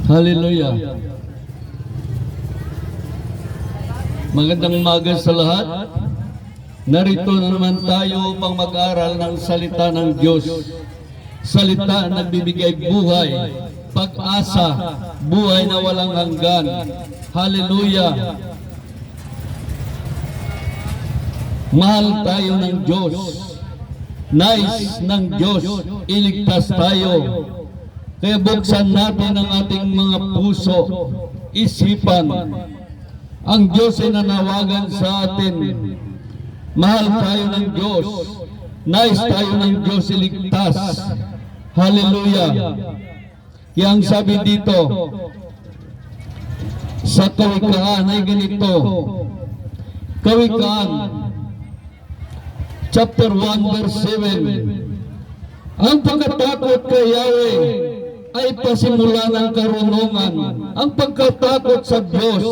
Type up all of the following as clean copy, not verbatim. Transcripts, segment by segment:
Hallelujah. Magandang umaga sa lahat. Narito na naman tayo upang mag-aral ng salita ng Diyos. Salita na nagbibigay buhay, pag-asa, buhay na walang hanggan. Hallelujah. Mahal tayo ng Diyos. Nais ng Diyos, iligtas tayo. Kaya buksan natin ang ating mga puso, isipan. Ang Diyos ay nanawagan sa atin. Mahal tayo ng Diyos. Nais tayo ng Diyos iligtas. Hallelujah. Kaya ang sabi dito, sa Kawikaan ay ganito. Kawikaan, chapter 1, verse 7. Ang pagkatakot kay Yahweh ay pasimula ng karunungan. Ang pagkatakot sa Diyos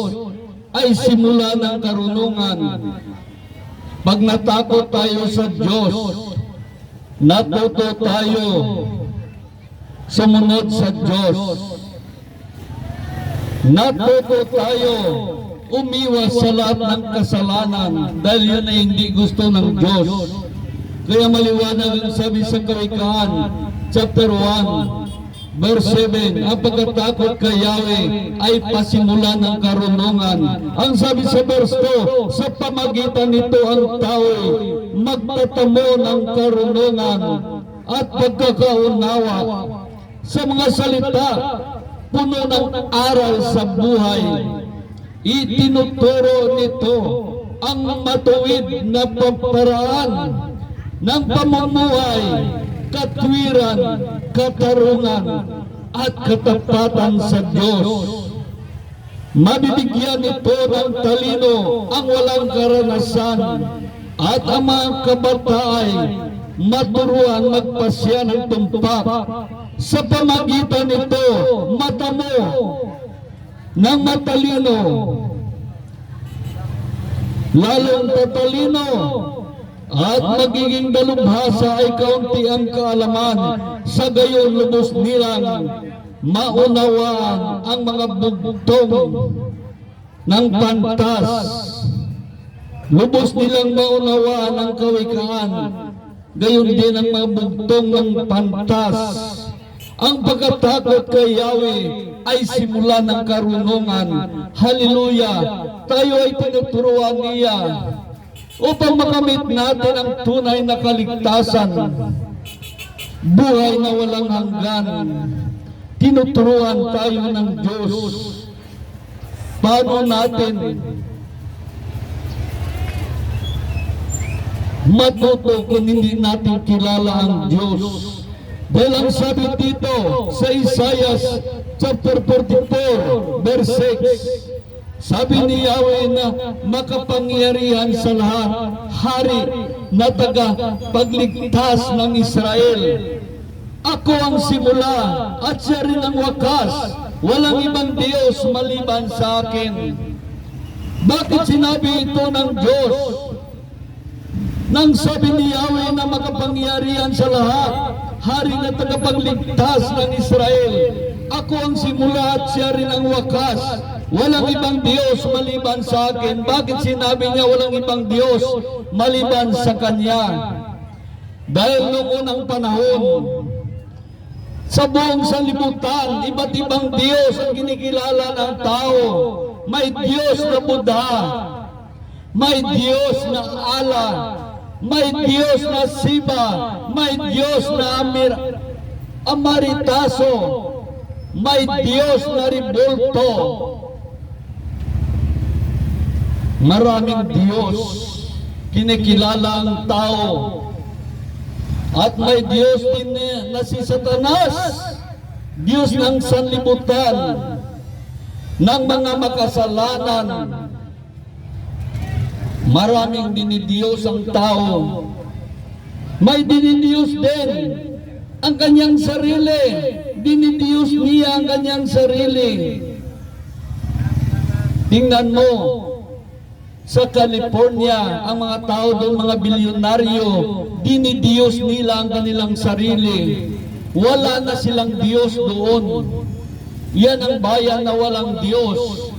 ay simula ng karunungan. Pag natakot tayo sa Diyos, natuto tayo sumunod sa Diyos. Natuto tayo umiwas sa lahat ng kasalanan dahil yun ay hindi gusto ng Diyos. Kaya maliwanag ang sabi sa Kawikaan, chapter 1, verse 7, ang pagkatakot kay Yahweh ay pasimula ng karunungan. Ang sabi sa verse 2, sa pamagitan nito ang tao magtatamo ng karunungan at pagkakaunawa sa mga salita, puno ng aral sa buhay. Itinuturo nito ang matuwid na pamparaan ng pamumuhay, katwiran, katarungan, at katapatan sa Diyos. Mabibigyan ito ng talino ang walang karanasan at ang mga kabataan maturuan magpasya ng tumpak. Sa pamagitan nito, matamo ng matalino, lalong tatalino, at magiging dalubhasa ay kaunti ang kaalaman, sa gayon lubos nilang maunawaan ang mga bugtong ng pantas. Lubos nilang maunawaan ang kawikaan, gayon din ang mga bugtong ng pantas. Ang pagkatakot kay Yahweh ay simula ng karunungan. Hallelujah! Tayo ay tinuturuan niya upang makamit natin ang tunay na kaligtasan, buhay na walang hanggan. Tinuturuan tayo ng Diyos. Paano natin matuto kung hindi natin kilala ang Diyos? Dahil ang sabi dito sa Isaiah chapter 44, verse 6, sabi ni Yahweh na makapangyarihan sa lahat, hari na taga-pagligtas ng Israel. Ako ang simula at siya rin ang wakas. Walang ibang Diyos maliban sa akin. Bakit sinabi ito ng Diyos? Nang sabi ni Yahweh na makapangyarihan sa lahat, hari na tagapagligtas ng Israel. Ako ang simula at siya rin ang wakas. Walang ibang Diyos maliban sa akin. Bakit sinabi niya walang ibang Diyos maliban sa Kanya? Dahil noong unang panahon, sa buong sanlibutan, iba't ibang Diyos ang kinikilala ng tao. May Diyos na Buddha, may Diyos na Allah, may Diyos na Siba, may Diyos na Amaritaso, may Diyos na Ribulto. Maraming Diyos kinikilala ang tao. At may Diyos din na si Satanas, Diyos ng sanlibutan, ng mga makasalanan. Maraming dinidiyos ang tao. May dinidiyos din ang kanyang sarili. Dinidiyos niya ang kanyang sarili. Tingnan mo, sa California, ang mga tao doon, mga bilyonaryo, dinidiyos nila ang kanilang sarili. Wala na silang Diyos doon. Yan ang bayan na walang Diyos.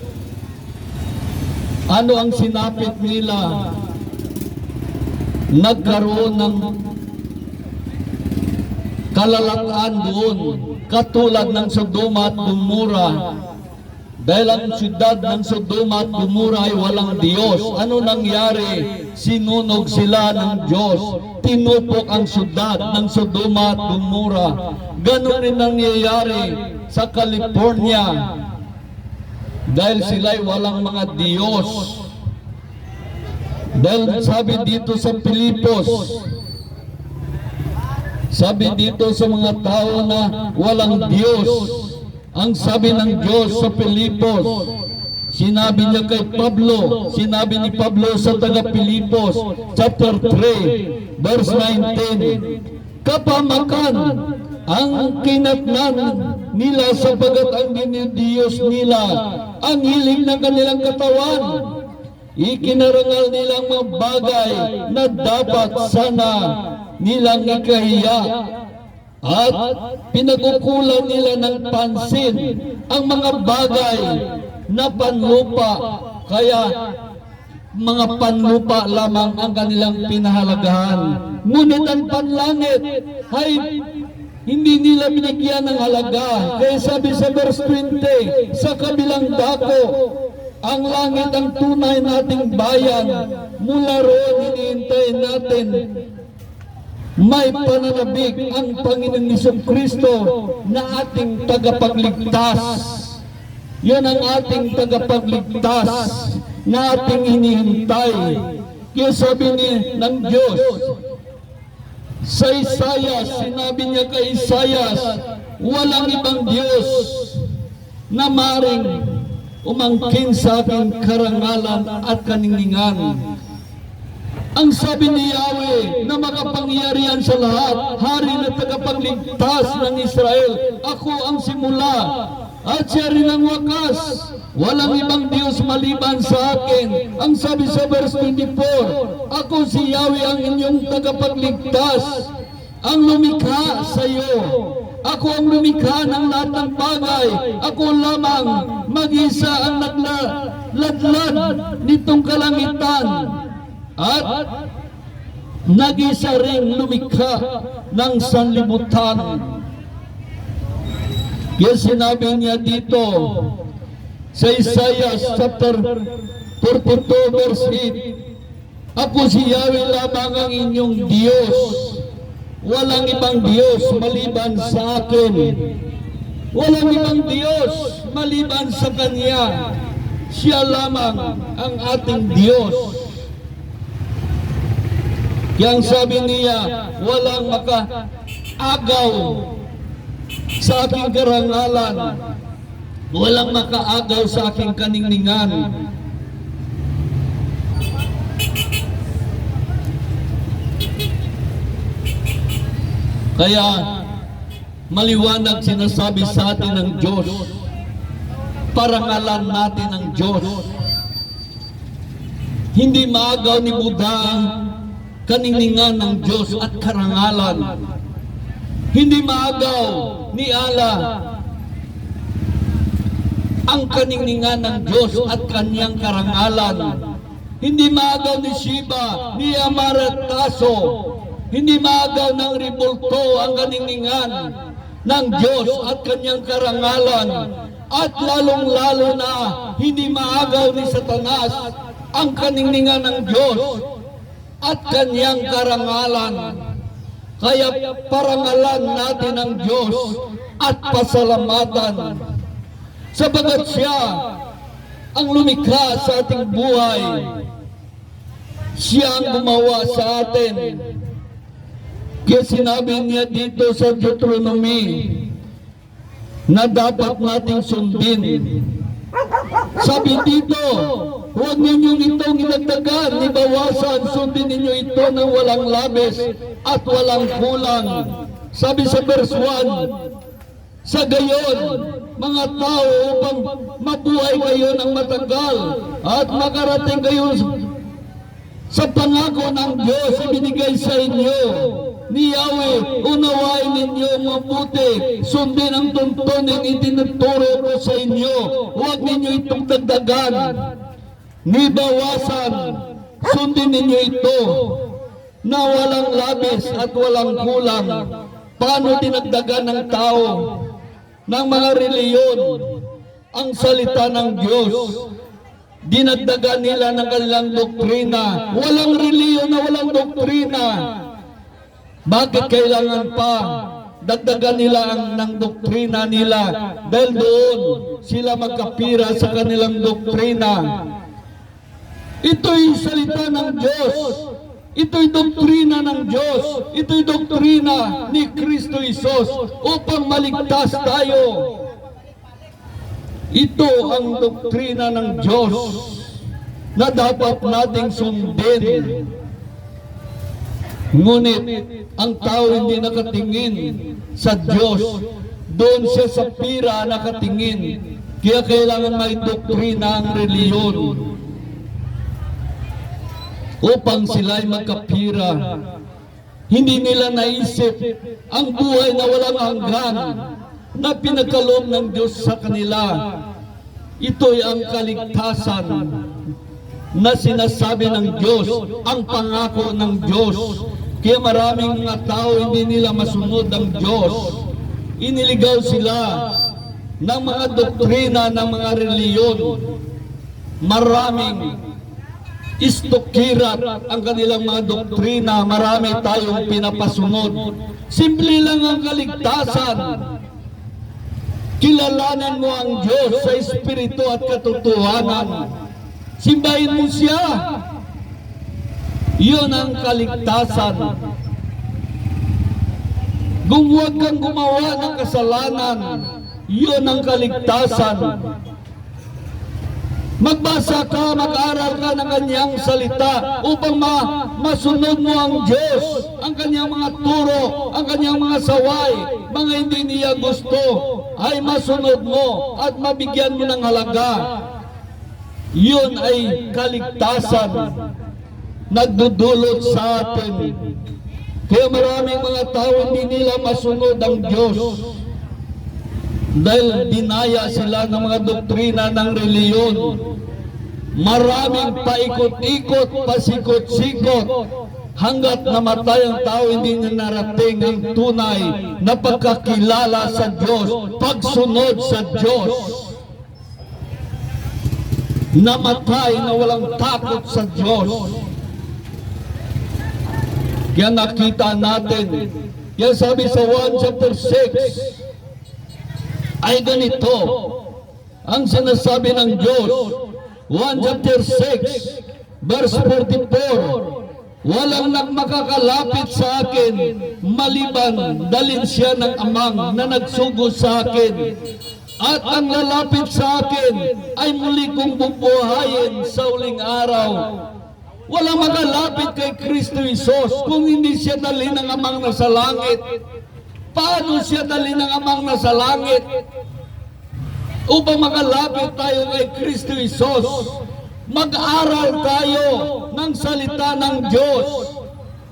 Ano ang sinapit nila? Nagkaroon ng kalalakaan doon, katulad ng Sodoma at Gomora. Dahil ang siyudad ng Sodoma at Gomora ay walang Diyos. Ano nangyari? Sinunog sila ng Diyos. Tinupok ang siyudad ng Sodoma at Gomora. Ganon rin nangyayari sa California. Dahil sila'y walang mga Diyos. Dahil sabi dito sa Pilipos, sabi dito sa mga tao na walang Diyos, ang sabi ng Diyos sa Pilipos, sinabi niya kay Pablo, sinabi ni Pablo sa taga-Pilipos, chapter 3, verse 19, kapamakan ang kinatnan nila sapagat ang dinidiyos nila, ang hiling ng kanilang katawan, ikinarangal nilang mga bagay na dapat sana nilang ikahiya, at pinagkukulan nila ng pansin ang mga bagay na panlupa, kaya mga panlupa lamang ang kanilang pinahalagahan. Ngunit ang panlangit ay hindi nila binigyan ng halaga. Kaya sabi sa verse 20, sa kabilang dako, ang langit ang tunay nating bayan. Mula roon hinihintay natin may pananabik ang Panginoong Jesucristo na ating tagapagligtas. Yan ang ating tagapagligtas na ating hinihintay. Kaya sabi ng Diyos sa Isaias, sinabi niya kay Isaias, walang ibang Diyos na maring umangkin sa aking karangalan at kaningningan. Ang sabi ni Yahweh na makapangyarihan sa lahat, hari na tagapagligtas ng Israel, ako ang simula at siya rin ang wakas. Walang ibang Diyos maliban sa akin. Ang sabi sa verse 24, ako si Yahweh ang inyong tagapagligtas, ang lumikha sa iyo. Ako ang lumikha ng lahat ng bagay. Ako lamang mag-isa ang nagladlad nitong kalangitan. At nag-isa rin lumikha ng sanlibutan. Kaya sinabi niya dito sa Isaiah chapter 42 verse 8, ako si Yahweh lamang ang inyong Diyos. Walang ibang Diyos maliban sa akin. Walang ibang Diyos maliban sa Kanya. Siya lamang ang ating Diyos. Kaya ang sabi niya, walang makaagaw sa aking karangalan, walang makaagaw sa aking kaningningan. Kaya maliwanag sinasabi sa atin ng Diyos, parangalan natin ang Diyos. Hindi maagaw ni Buddha ang kaningningan ng Diyos at karangalan. Hindi maagaw ni Allah ang kaningningan ng Diyos at kanyang karangalan. Hindi maagaw ni Shiva, ni Amarataso, hindi maagaw ng Ribulto ang kaningningan ng Diyos at kanyang karangalan. At lalong-lalo na hindi maagaw ni Satanas ang kaningningan ng Diyos at kanyang karangalan. Kaya parangalan natin ang Diyos at pasalamatan, sabagat siya ang lumikha sa ating buhay. Siya ang gumawa sa atin. Kaya sinabi niya dito sa Deuteronomy na dapat nating sundin. Sabi dito, huwag ninyong itong inagdagan, ibawasan, sundin ninyo ito ng walang labis at walang kulang. Sabi sa verse 1, sa gayon, mga tao, upang mabuhay kayo ng matagal at makarating kayo sa pangako ng Diyos ibinigay sa inyo ni Yahweh, unawain ninyo mabuti, sundin ang tuntunin itinuturo ko sa inyo, huwag ninyo itong dagdagan, ni bawasan, sundin ninyo ito, na walang labis at walang kulang. Paano dinagdagan ng tao, ng mga reliyon, ang salita ng Diyos? Dinagdagan nila ng kanilang doktrina. Walang reliyon na walang doktrina. Bakit kailangan pa dagdagan nila ng doktrina nila? Dahil doon sila magkapira sa kanilang doktrina. Ito'y salita ng Diyos. Ito'y doktrina ng Diyos. Ito'y doktrina ni Kristo Jesus upang maligtas tayo. Ito ang doktrina ng Diyos na dapat nating sundin. Ngunit ang tao hindi nakatingin sa Diyos. Doon siya sa pira nakatingin. Kaya kailangan may doktrina ang reliyon upang sila'y magkapira. Hindi nila naisip ang buhay na walang hanggan na pinagkaloob ng Diyos sa kanila. Ito'y ang kaligtasan na sinasabi ng Diyos, ang pangako ng Diyos. Kaya maraming mga tao hindi nila masunod ang Diyos. Iniligaw sila ng mga doktrina ng mga reliyon. Maraming istukirat ang kanilang mga doktrina. Marami tayong pinapasunod. Simple lang ang kaligtasan. Kilalanin mo ang Diyos sa Espiritu at katotohanan. Simbahin mo siya. Yun ang kaligtasan. Kung huwag kang gumawa ng kasalanan, yun ang kaligtasan. Magbasa ka, mag-aral ka ng kanyang salita upang masunod mo ang Diyos, ang kanyang mga turo, ang kanyang mga saway, mga hindi niya gusto, ay masunod mo at mabigyan mo ng halaga. Yun ay kaligtasan nagdudulot sa atin. Kaya maraming mga tao hindi nila masunod ang Diyos dahil dinaya sila ng mga doktrina ng reliyon. Maraming paikot-ikot, pasikot-sikot, hanggat namatay ang tao hindi na narating ang tunay na pagkakilala sa Diyos, pagsunod sa Diyos. Namatay na walang takot sa Diyos. Kaya nakita natin, kaya sabi sa 1 chapter 6, ay ganito ang sinasabi ng Diyos. 1 chapter 6 verse 44, walang nagmakakalapit sa akin maliban dalin siya ng amang na nagsugo sa akin, at ang lalapit sa akin ay muli kong bubuhayin sa uling araw. Walang makalapit kay Kristo Jesus kung hindi siya dalhin ng amang nasa langit. Paano siya dalhin ng amang nasa langit? Upang makalapit tayo kay Kristo Jesus, mag-aral tayo ng salita ng Diyos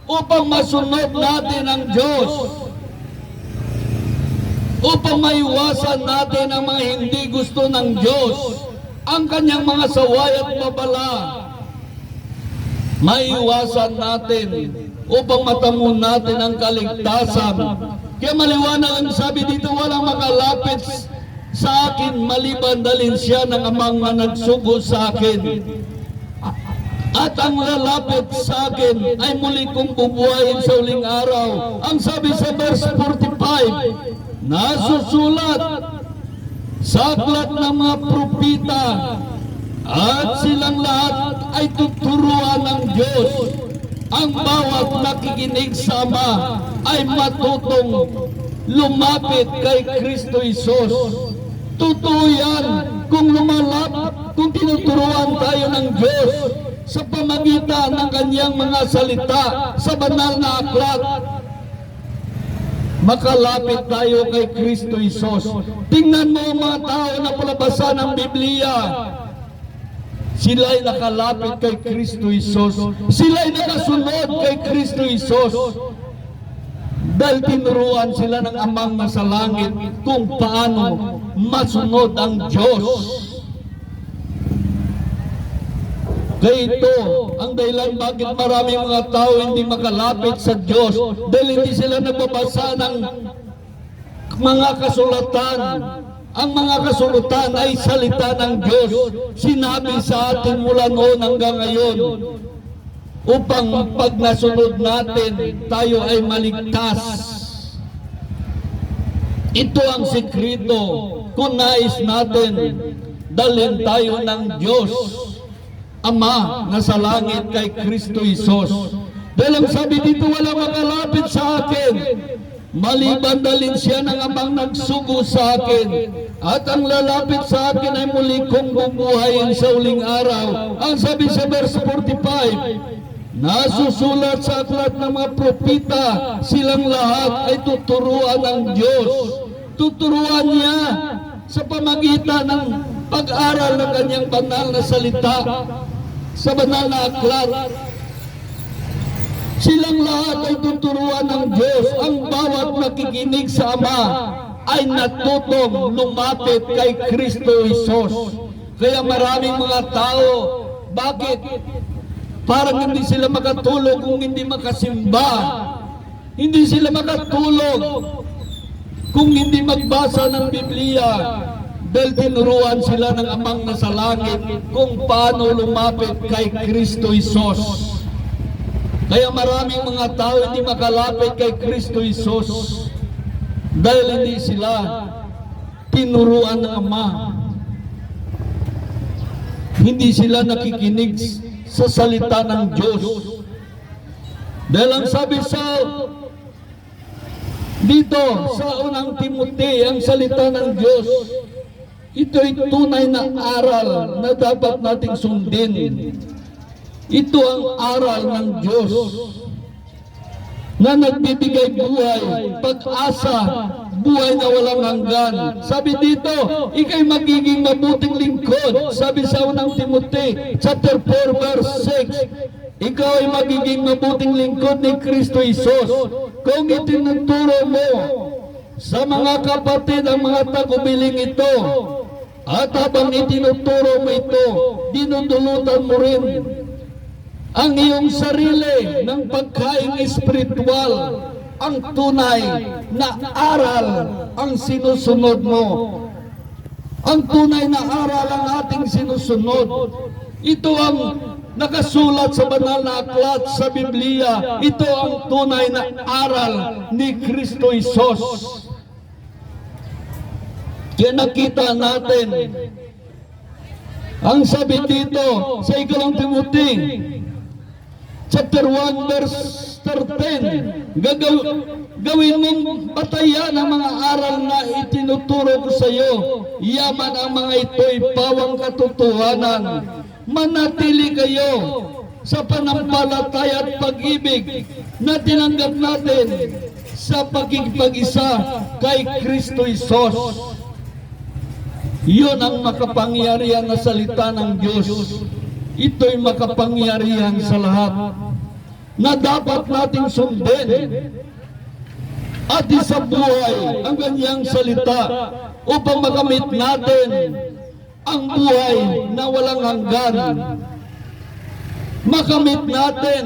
upang masunod natin ang Diyos, upang maiwasan natin ang mga hindi gusto ng Diyos, ang kanyang mga saway at babala. Maiwasan natin upang matamo natin ang kaligtasan. Kaya maliwanag ang sabi dito, walang makalapit sa akin maliban dalhin siya ng amang na nagsugo sa akin, at ang lalapit sa akin ay muli kong bubuhayin sa uling araw. Ang sabi sa verse 45, nasusulat sa aklat ng mga propita, at silang lahat ay tuturuan ng Diyos. Ang bawat nakikinig sa Ama ay matutong lumapit kay Kristo Jesus. Totoo yan kung kung tinuturuan tayo ng Diyos sa pamagitan ng kanyang mga salita sa banal na aklat. Makalapit tayo kay Kristo Jesus. Tingnan mo ang mga tao na palabasan ng Biblia. Sila'y nakalapit kay Kristo Jesus. Sila'y nakasunod kay Kristo Jesus. Dahil tinuruan sila ng Amang nasa langit kung paano masunod ang Diyos. Kaya ito ang dahilan bakit maraming mga tao hindi makalapit sa Diyos dahil hindi sila nagbabasa ng mga kasulatan. Ang mga kasulatan ay salita ng Diyos. Sinabi sa atin mula noon hanggang ngayon upang pag nasunod natin, tayo ay maligtas. Ito ang sekreto kung nais natin dalhin tayo ng Diyos Ama na sa langit kay Kristo Isos. Dahil ang sabi dito, wala makalapit sa akin maliban dalhin siya ng Amang nagsugo sa akin, at ang lalapit sa akin ay muli kong bubuhayin sa uling araw. Ang sabi sa verse 45, nasusulat sa aklat ng mga propita, silang lahat ay tuturuan ng Diyos. Tuturuan niya sa pamagitan ng pag-aral ng kanyang banal na salita, sa banal na aklat. Silang lahat ay tuturuan ng Diyos. Ang bawat nakikinig sa Ama ay natutong lumapit kay Kristo Isos. Kaya maraming mga tao, bakit? Parang hindi sila makatulog kung hindi makasimba. Hindi sila makatulog kung hindi magbasa ng Biblia. Dahil tinuruan sila ng Amang nasa langit kung paano lumapit kay Kristo Isos. Kaya maraming mga tao hindi makalapit kay Kristo Isos dahil hindi sila tinuruan ng Ama. Hindi sila nakikinig sa salita ng Diyos. Dahil ang sabi sa dito sa unang Timothy, ang salita ng Diyos, ito'y tunay na aral na dapat nating sundin. Ito ang aral ng Diyos na nagbibigay buhay, pag-asa, buhay na walang hanggan. Sabi dito, ikay magiging mabuting lingkod. Sabi sa unang Timothy, chapter 4, verse 6, ikaw ay magiging mabuting lingkod ni Kristo Isos kung itinuturo mo sa mga kapatid ang mga tagubiling ito. At habang itinuturo mo ito, dinudulutan mo rin ang iyong sarili ng pagkaing espiritual. Ang tunay na aral ang sinusunod mo. Ang tunay na aral ang ating sinusunod. Ito ang nakasulat sa banal na aklat sa Biblia. Ito ang tunay na aral ni Kristo Isos. Kaya nakita natin ang sabi dito sa ikalawang Timothy chapter 1 verse 13, gawin mong batayan ang mga aral na itinuturo ko sa iyo. Yaman ang mga ito'y pawang katotohanan. Manatili kayo sa panampalataya at pag-ibig na tinanggap natin sa pagkikipag-isa kay Kristo Isos. Yun ang makapangyarihan na salita ng Diyos. Ito'y makapangyarihan sa lahat na dapat nating sundin at isabuhay ang kanyang salita upang makamit natin ang buhay na walang hanggan. Makamit natin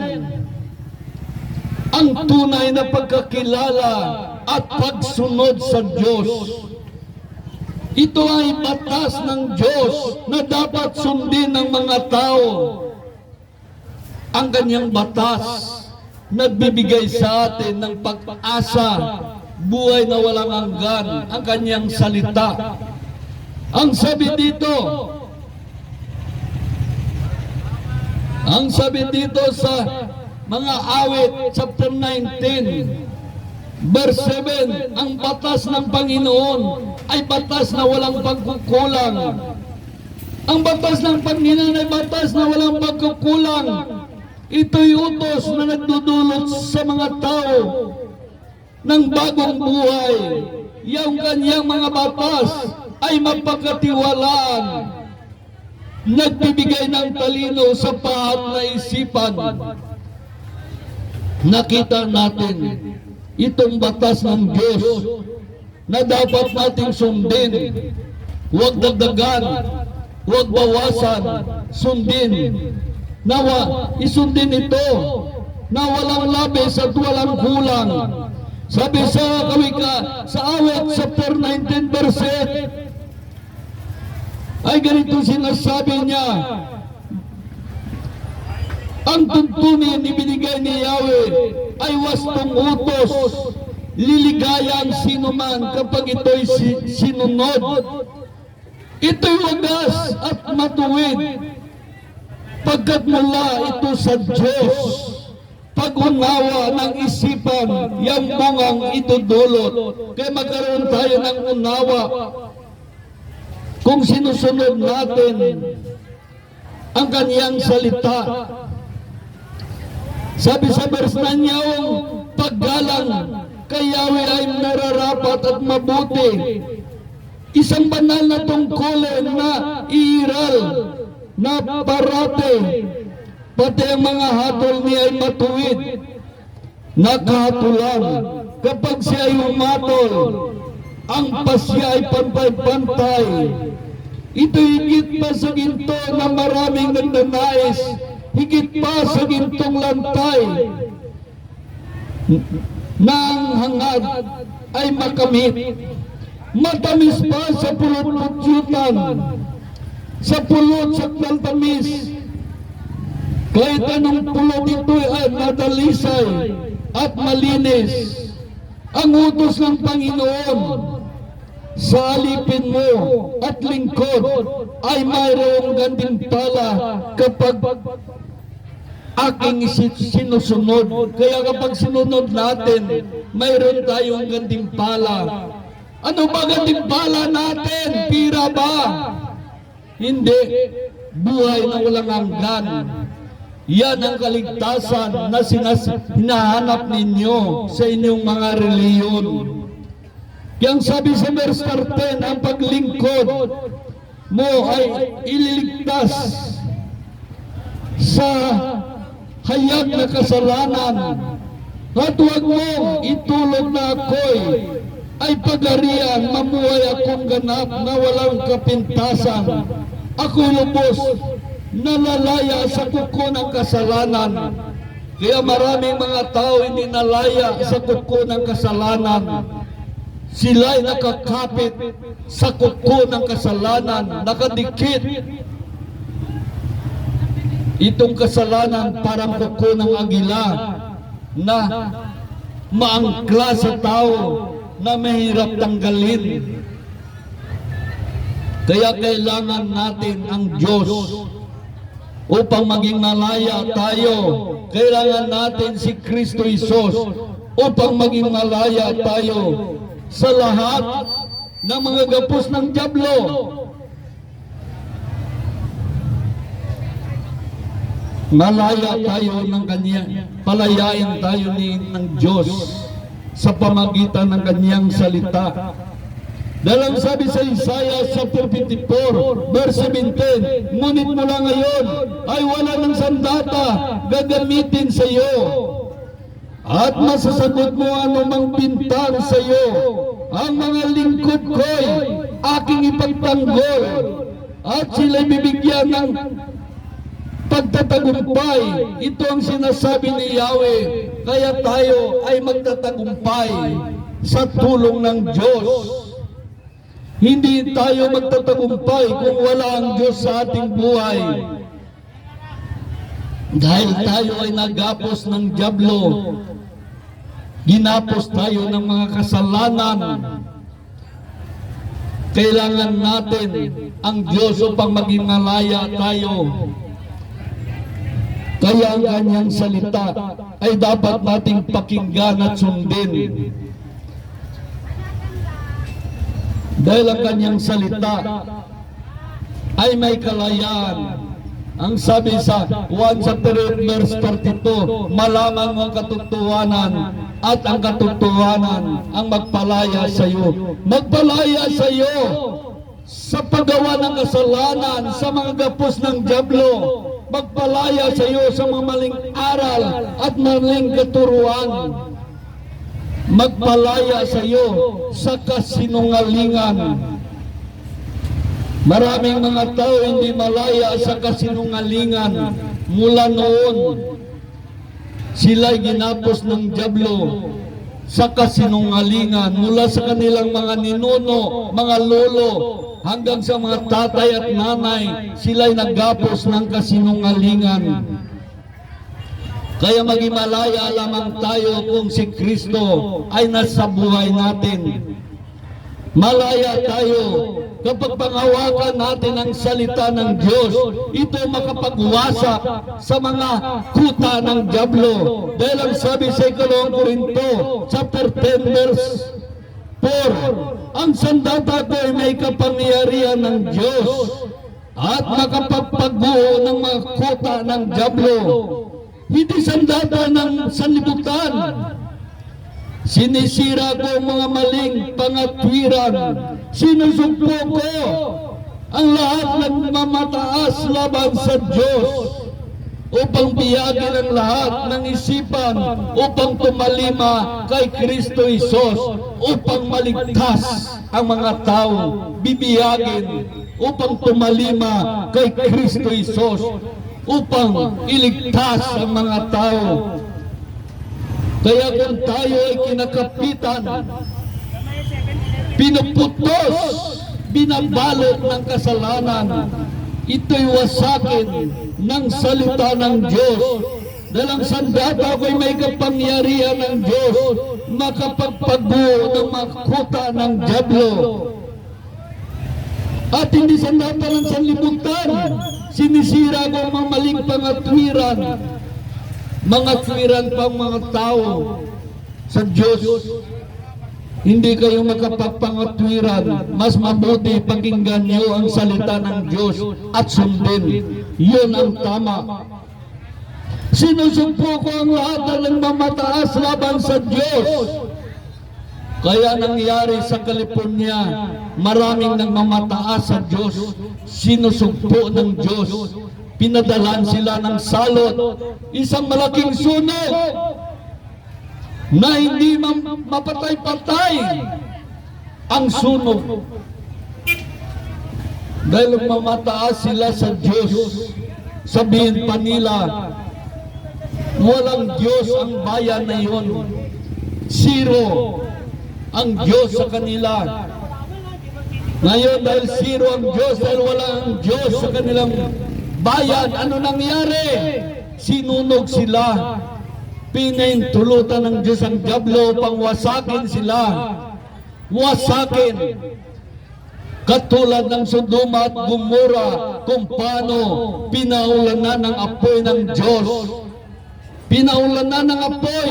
ang tunay na pagkakilala at pagsunod sa Diyos. Ito ay batas ng Diyos na dapat sundin ng mga tao. Ang kanyang batas nagbibigay sa atin ng pag-asa, buhay na walang hanggan, ang kanyang salita. Ang sabi dito sa mga awit, chapter 19, verse 7, ang batas ng Panginoon ay batas na walang pagkukulang. Ang batas ng Panginoon ay batas na walang pagkukulang. Ito'y utos na nagdudulot sa mga tao ng bagong buhay. Yung kanyang mga batas ay mapagkatiwalaan, nagbibigay ng talino sa pahat na isipan. Nakita natin itong batas ng Diyos na dapat nating sundin. Huwag dagdagan, huwag bawasan, sundin. Nawa, isundin ito na walang labis at walang kulang. Sabi sa Kawika, sa awit chapter 19 verse 8, ay ganito sinasabi niya, ang tuntunin ibinigay ni Yahweh ay wastong utos, liligaya ang sino man kapag ito'y sinunod. Ito'y wagas at matuwid, pagkat mula ito sa Diyos. Pag-unawa ng isipan, yung bungang idudulot. Kaya magkaroon tayo ng unawa kung sinusunod natin ang kaniyang salita. Sabi sa verse 9 niya, paggalang kay Yahweh ay nararapat at mabuti. Isang banal na tungkulin na iiral, na parate, pati ang mga hatol niya ay matuwid, nakahatulan. Kapag siya ay humatol, ang pasya ay pantay-pantay. Ito higit pa sa ginto na maraming nagnanais, higit pa sa gintong lantay, na ang hangad ay makamit. Matamis pa sa pulot-putyutan, sa pulot sa tamis. Kahit anong pulot ito ay nadalisay at malinis. Ang utos ng Panginoon sa alipin mo at lingkod ay mayroong gantimpala kapag aking sinusunod. Kaya kapag sinunod natin, mayroon tayong gantimpala. Ano ba gantimpala natin? Pira ba? Hindi. Buhay na walang hanggan. Yan ang kaligtasan na hinahanap ninyo sa inyong mga reliyon. Yang sabi sa verse 13, ang paglingkod mo ay ililigtas sa hayag na kasalanan. At huwag mong itulog na ako'y ay pagarian, mamuhay akong ganap na walang kapintasan. Ako'y lubos, nalalaya sa kuko ng kasalanan. Kaya maraming mga tao hindi nalaya sa kuko ng kasalanan. Sila'y nakakapit sa kuko ng kasalanan, nakadikit. Itong kasalanan parang kuko ng agila na maangkla sa tao na mahirap tanggalin. Kaya kailangan natin ang Diyos upang maging malaya tayo. Kailangan natin si Kristo Jesus upang maging malaya tayo sa lahat ng mga gapos ng dyablo. Malaya tayo ng kanya, palayain tayo ng Diyos sa pamagitan ng kanyang salita. Dahil ang sabi sa Isaiah chapter 54 verse 17, ngunit mula ngayon ay wala ng sandata gagamitin sa iyo, at masasagot mo anumang bintang sa iyo. Ang mga lingkod ko'y aking ipagtanggol, at sila'y bibigyan ng pagtatagumpay. Ito ang sinasabi ni Yahweh. Kaya tayo ay magtatagumpay sa tulong ng Diyos. Hindi tayo magtatagumpay kung wala ang Diyos sa ating buhay. Dahil tayo ay nagapos ng dyablo, ginapos tayo ng mga kasalanan. Kailangan natin ang Diyos upang maging malaya tayo. Kaya ang kanyang salita ay dapat nating pakinggan at sundin. Dahil ang kanyang salita ay may kalayaan. Ang sabi sa 1 chapter 8 verse 32, malaman mo ang katotohanan at ang katotohanan ang magpalaya sa iyo. Magpalaya sa iyo sa paggawa ng kasalanan, sa mga gapos ng dyablo. Magpalaya sa iyo sa mga maling aral at maling katuruan. magpalaya sa iyo sa kasinungalingan. Maraming mga tao hindi malaya sa kasinungalingan. Mula noon, sila'y ginapos ng dyablo sa kasinungalingan. Mula sa kanilang mga ninuno, mga lolo, hanggang sa mga tatay at nanay, sila'y naggapos ng kasinungalingan. Kaya maging malaya lamang tayo kung si Kristo ay nasa buhay natin. Malaya tayo kapag panghawakan natin ang salita ng Diyos. Ito makapagwasak sa mga kuta ng dyablo. Dahil ang sabi sa 2 Korinto, chapter 10, verse 4, ang sandata ko ay may kapangyarihan ng Diyos at makapagpagbuo ng mga kuta ng dyablo. Hindi sandata ng sanlibutan. Sinisira ko ang mga maling pangatwiran. Sinusumpo ko ang lahat ng mamataas laban sa Diyos upang biyagin ang lahat ng isipan upang tumalima kay Kristo Isos, upang maligtas ang mga tao. Bibiyagin upang tumalima kay Kristo Isos, upang iligtas ang mga tao. Kaya kung tayo ay kinakapitan, pinuputos, binabalot ng kasalanan, ito'y wasakin ng salita ng Diyos. Dahil ang sandata ko'y may kapangyarihan ng Diyos, makapagpagbuo ng mga kuta ng dyablo. At hindi sandata ng sanlibutan, sinisira ko ang mga maling pangatwiran, mga twiran pang mga tao sa Diyos. Hindi kayo makapagpangatwiran. Mas mabuti pakinggan niyo ang salita ng Diyos at sundin. Yun ang tama. Sinusumpo ko ang lahat ng mamataas laban sa Diyos. Kaya nangyari sa California, maraming nagmamataas sa Diyos. Sinusumpo ng Diyos. Pinadalan sila ng salot, isang malaking sunog na hindi mapatay-patay ang sunog. Dahil mamataas sila sa Diyos, sabihin pa nila, walang Diyos ang bayan na yun. Zero ang Diyos sa kanila. Ngayon dahil zero ang Diyos, dahil walang Diyos sa kanilang bayan, ano nangyari? Sinunog sila. Pinahintulutan ng Diyos ang dyablo upang wasakin sila. Wasakin. Katulad ng Sodoma at Gomora, kung paano pinaulanan ng apoy ng Diyos. Pinaulanan ng apoy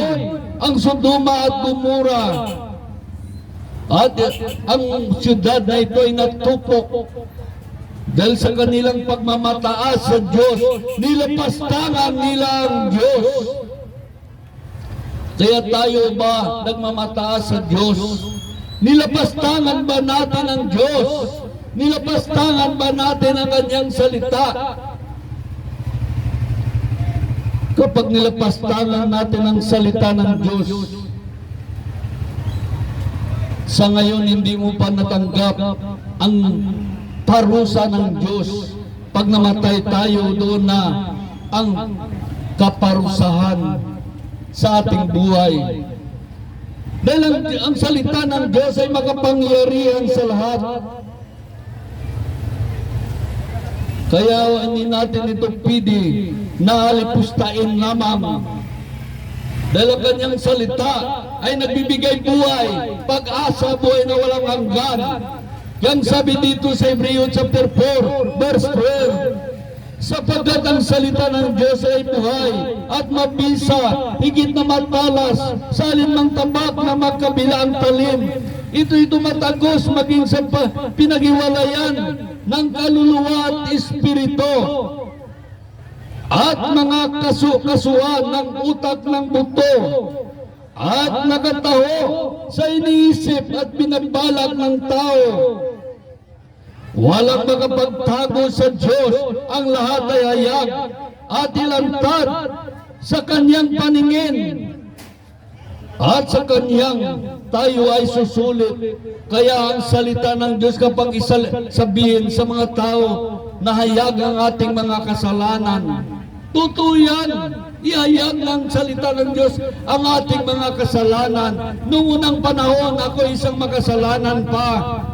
ang Sodoma at Gomora. At ang siyudad na ito ay natupok dahil sa kanilang pagmamataas sa Diyos. Nilapastangan nila ang Diyos. Kaya tayo ba nagmamataas sa Diyos? Nilapastangan ba natin ang Diyos? Nilapastangan ba natin ang kanyang salita? Kapag nilapastangan natin ang salita ng Diyos, sa ngayon hindi mo pa natanggap ang parusa ng Diyos. Pag namatay tayo, doon na ang kaparusahan sa ating buhay. Dahil ang salita ng Diyos ay makapangyarihan sa lahat. Kaya hindi natin ito pwede na alipustain lamang. Dahil ang kanyang salita ay nagbibigay buhay, pag-asa, buhay na walang hanggan. Yan sabi dito sa Hebreo chapter 4, verse 12. Sapagkat ang salita ng Diyos ay buhay at mabisa, higit na matalas, sa alinmang tabak na magkabilang talim. Ito'y tumatagos maging sa pinaghiwalayan ng kaluluwa at espiritu at mga kasuan ng utak ng buto, at nakataho sa iniisip at binagbalak ng tao. Walang makapagtago sa Diyos, ang lahat ay hayag at ilantad sa kanyang paningin. At sa kanyang tayo ay susulit. Kaya ang salita ng Diyos kapag sabihin sa mga tao na hayag ang ating mga kasalanan, totoo yan. Ihayag ng salita ng Diyos ang ating mga kasalanan. Noong unang panahon, ako isang makasalanan pa.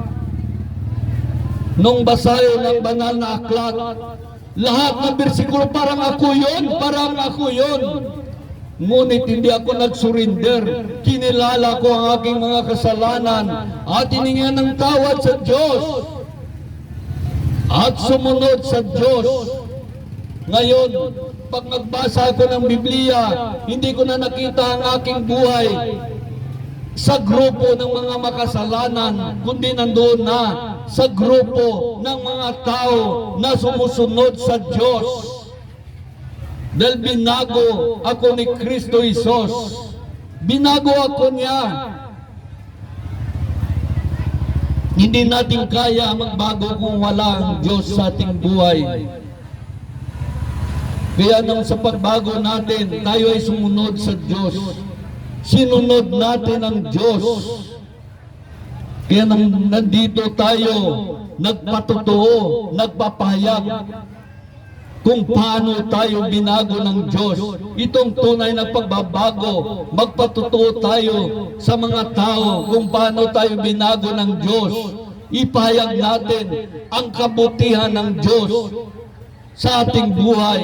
Nung basahin ng banal na aklat, lahat ng bersikulo parang ako yun. Ngunit hindi ako nag-surrender. Kinilala ko ang aking mga kasalanan at hiningan ng tawad sa Diyos at sumunod sa Diyos. Ngayon, pag nagbasa ko ng Biblia, hindi ko na nakita ang aking buhay sa grupo ng mga makasalanan, kundi nandoon na sa grupo ng mga tao na sumusunod sa Diyos. Dahil binago ako ni Kristo Jesus. Binago ako niya. Hindi natin kaya magbago kung wala ang Diyos sa ating buhay. Kaya nang sa pagbago natin, tayo ay sumunod sa Diyos. Sinunod natin ang Diyos. Kaya nandito tayo, nagpatotoo, nagpapahayag kung paano tayo binago ng Diyos. Itong tunay na pagbabago, magpatotoo tayo sa mga tao kung paano tayo binago ng Diyos. Ipahayag natin ang kabutihan ng Diyos sa ating buhay.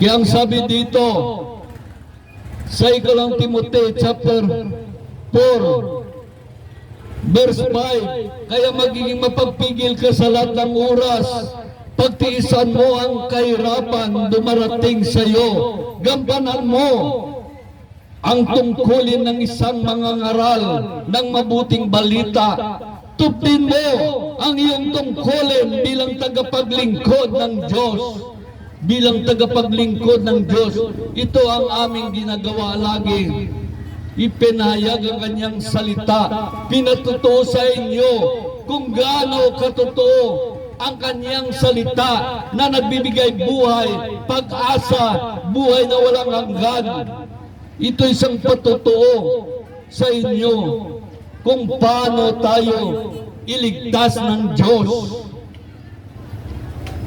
Kaya ang sabi dito sa 2 Timoteo chapter 4 verse 5, kaya magiging mapagpigil ka sa lahat ng oras. Pagtiisan mo ang kahirapan dumarating sa iyo. Gampanan mo ang tungkulin ng isang mangangaral ng mabuting balita. Tupin mo ang iyong tungkulin bilang tagapaglingkod ng Diyos. Bilang tagapaglingkod ng Diyos. Ito ang aming ginagawa lagi. Ipinahayag ang kanyang salita. Pinatutuo sa inyo kung gaano katotoo ang kanyang salita na nagbibigay buhay, pag-asa, buhay na walang hanggan. Ito isang patotoo sa inyo kung paano tayo iligtas ng Diyos.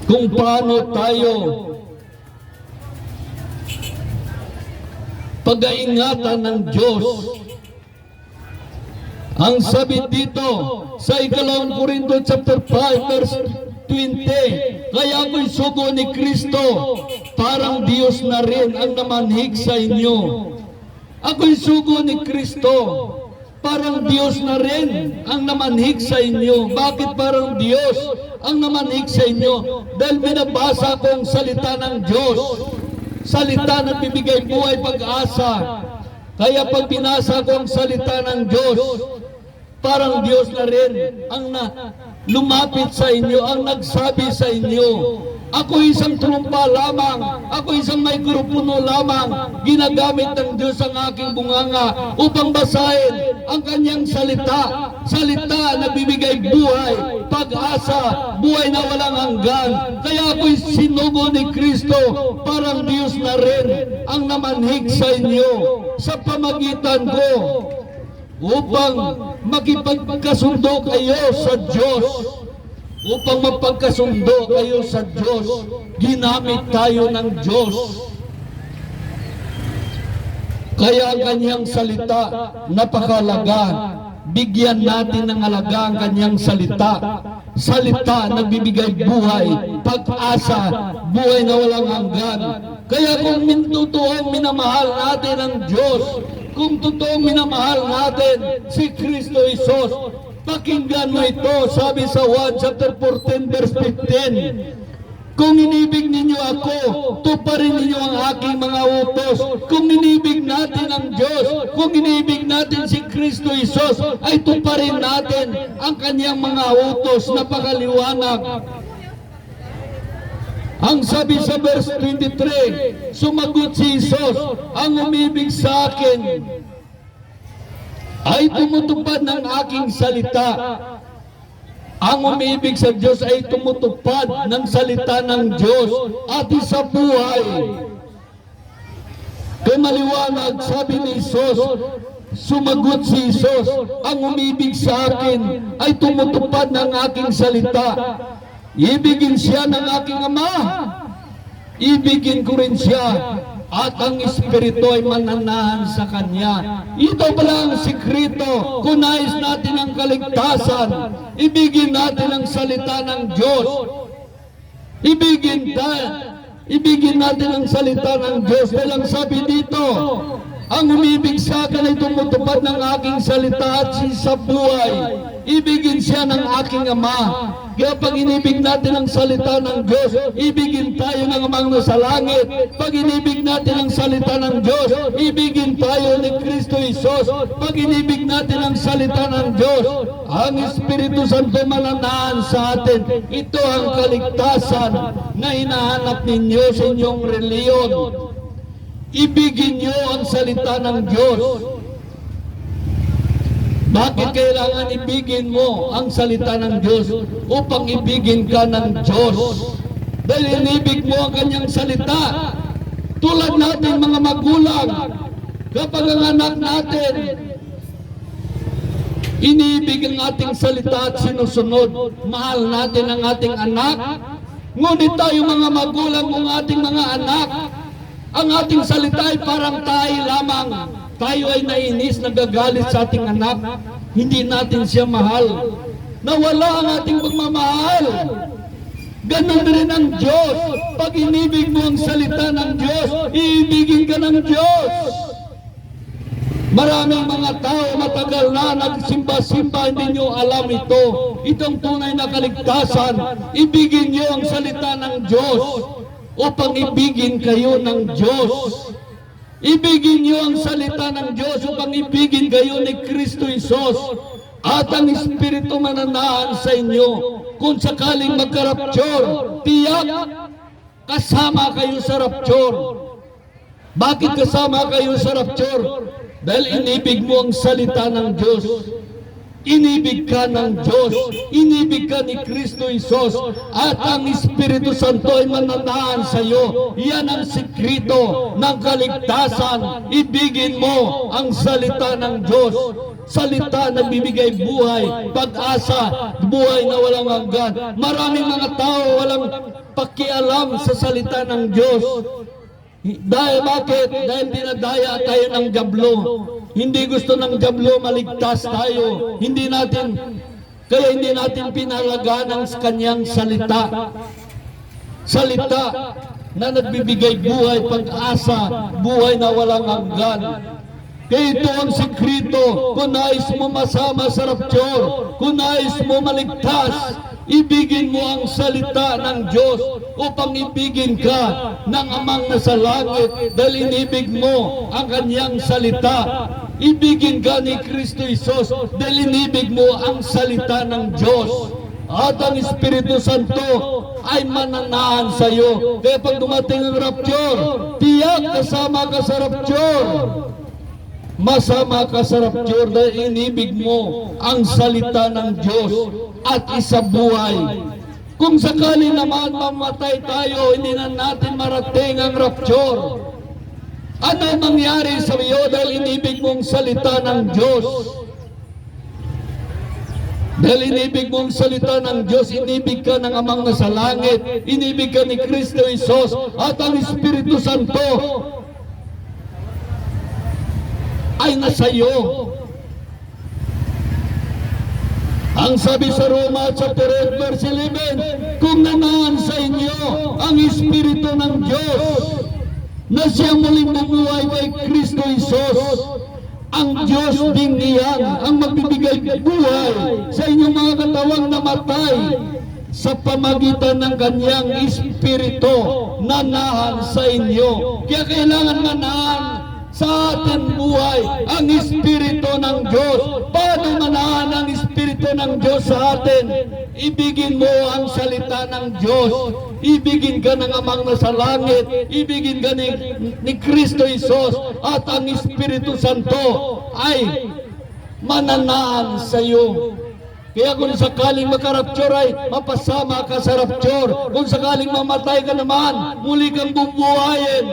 Kung paano tayo pag-aingatan ng Diyos. Ang sabi dito sa 2 Corinto chapter 5 verse 20, kaya ako'y sugo ni Kristo, parang Diyos na rin ang namanhik sa inyo. Ako'y sugo ni Kristo, parang Diyos na rin ang namanhik sa inyo. Bakit parang Diyos ang namanhik sa inyo? Dahil binabasa ko ang salita ng Diyos. Salita na bibigay buhay, pag-asa. Kaya pag binasa ko ang salita ng Diyos, parang Diyos na rin ang lumapit sa inyo, ang nagsabi sa inyo. Ako isang trumpa lamang, ako isang mikropono lamang, ginagamit ng Diyos ang aking bunganga upang basahin ang kanyang salita. Salita na bibigay buhay, pag-asa, buhay na walang hanggan. Kaya ako'y sinugo ni Kristo, parang Diyos na rin ang namanhik sa inyo sa pamagitan ko upang makipagkasundo kayo sa Diyos. Upang mapagkasundo kayo sa Diyos, ginamit tayo ng Diyos. Kaya ang kanyang salita, napakalaga. Bigyan natin ng halaga ang kanyang salita. Salita na bibigay buhay, pag-asa, buhay na walang hanggan. Kaya kung totoong minamahal natin ang Diyos, kung totoong minamahal natin si Kristo Jesus, pakinggan mo ito, sabi sa 1 chapter 14 verse 15. Kung inibig ninyo ako, tuparin ninyo ang aking mga utos. Kung inibig natin ang Diyos, kung inibig natin si Kristo Jesus, ay tuparin natin ang kanyang mga utos. Napakaliwanag. Ang sabi sa verse 23, sumagot si Jesus, ang umibig sa akin ay tumutupad ng aking salita. Ang umibig sa Diyos ay tumutupad ng salita ng Diyos at sa buhay. Kaya maliwanag, sabi ni Isos, sumagot si Isos, ang umibig sa akin ay tumutupad ng aking salita. Ibigin siya ng aking Ama, ibigin ko rin siya, at ang Espiritu ay mananahan sa Kanya. Ito pala ang sikreto. Kung nais natin ang kaligtasan, ibigin natin ang salita ng Diyos. Ibigin natin ang salita ng Diyos. Dahil ang sabi dito, ang umibig sa akin ay tumutupad ng aking salita at sa buhay. Ibigin siya ng aking Ama. Kaya pag inibig natin ang salita ng Diyos, ibigin tayo ng Amang nasa langit. Pag inibig natin ang salita ng Diyos, ibigin tayo ni Kristo Jesus. Pag inibig natin ang salita ng Diyos, ang Espiritu Santo mananahan sa atin. Ito ang kaligtasan na hinahanap ninyo sa inyong reliyon. Ibigin nyo ang salita ng Diyos. Bakit kailangan ibigin mo ang salita ng Diyos? Upang ibigin ka ng Diyos. Dahil inibig mo ang kanyang salita. Tulad natin mga magulang, kapag ang anak natin inibig ang ating salita at sinusunod, mahal natin ang ating anak. Ngunit tayo mga magulang ng ating mga anak, ang ating salita ay parang tayo lamang. Tayo ay nainis, nagagalit sa ating anak. Hindi natin siya mahal. Nawala ang ating pagmamahal. Ganon rin ang Diyos. Pag inibig mo ang salita ng Diyos, iibigin ka ng Diyos. Maraming mga tao matagal na nagsimba-simba, hindi nyo alam ito. Itong tunay na kaligtasan. Ibigin nyo ang salita ng Diyos upang ibigin kayo ng Diyos. Ibigin niyo ang salita ng Diyos upang ibigin kayo ni Kristo Jesus, at ang Espiritu mananahan sa inyo. Kung sakaling magka-rapture, tiyak kasama kayo sa rapture. Bakit kasama kayo sa rapture? Dahil inibig mo ang salita ng Diyos. Inibig ka ng Diyos, inibig ka ni Kristo Jesus, at ang Espiritu Santo ay mananahan sa iyo. Yan ang sikreto ng kaligtasan. Ibigin mo ang salita ng Diyos. Salita na bibigay buhay, pag-asa, buhay na walang hanggan. Maraming mga tao walang pakialam sa salita ng Diyos. Dahil bakit? Dahil dinadaya tayo ng diablo. Hindi gusto ng diablo maligtas tayo. Kaya hindi natin pinalagaan ang kanyang salita. Salita na nagbibigay buhay, pag-asa, buhay na walang hanggan. Kaya ito ang sikreto. Kung nais mo masama sa rapture, kung nais mo maligtas, ibigin mo ang salita ng Diyos upang ibigin ka ng Amang nasa langit. Dahil inibig mo ang kanyang salita. Ibigin ka ni Kristo Jesus dahil inibig mo ang salita ng Diyos. At ang Espiritu Santo ay mananahan sa iyo. Kaya pag dumating ang rapture, tiyak kasama ka sa rapture. Masama ka sa rapture dahil inibig mo ang salita ng Diyos at isabuhay. Kung sakali naman mamatay tayo, hindi na natin marating ang rapture. Ano mangyari sa iyo dahil inibig mong salita ng Diyos? Dahil inibig mong salita ng Diyos, inibig ka ng Amang nasa langit, inibig ka ni Kristo Jesus, at ang Espiritu Santo ay nasa iyo. Ang sabi sa Roma chapter 8 verse 11, kung nanaan sa inyo ang Espiritu ng Diyos na siyang muling bumuhay kay Kristo Jesus, ang Diyos din iyan ang magbibigay buhay sa inyong mga katawang namatay sa pamagitan ng kanyang Espiritu na nahan sa inyo. Kaya kailangan manahan sa atin buhay ang Espiritu ng Diyos. Paano manahan ang Espiritu ng Diyos sa atin? Ibigin mo ang salita ng Diyos. Ibigin ka ng Amang nasa langit. Ibigin ka ni Kristo Jesus. At ang Espiritu Santo ay mananahan sa iyo. Kaya kung sakaling magka-rapture ay mapasama ka sa rapture. Kung sakaling mamatay ka naman, muli kang bubuhayin.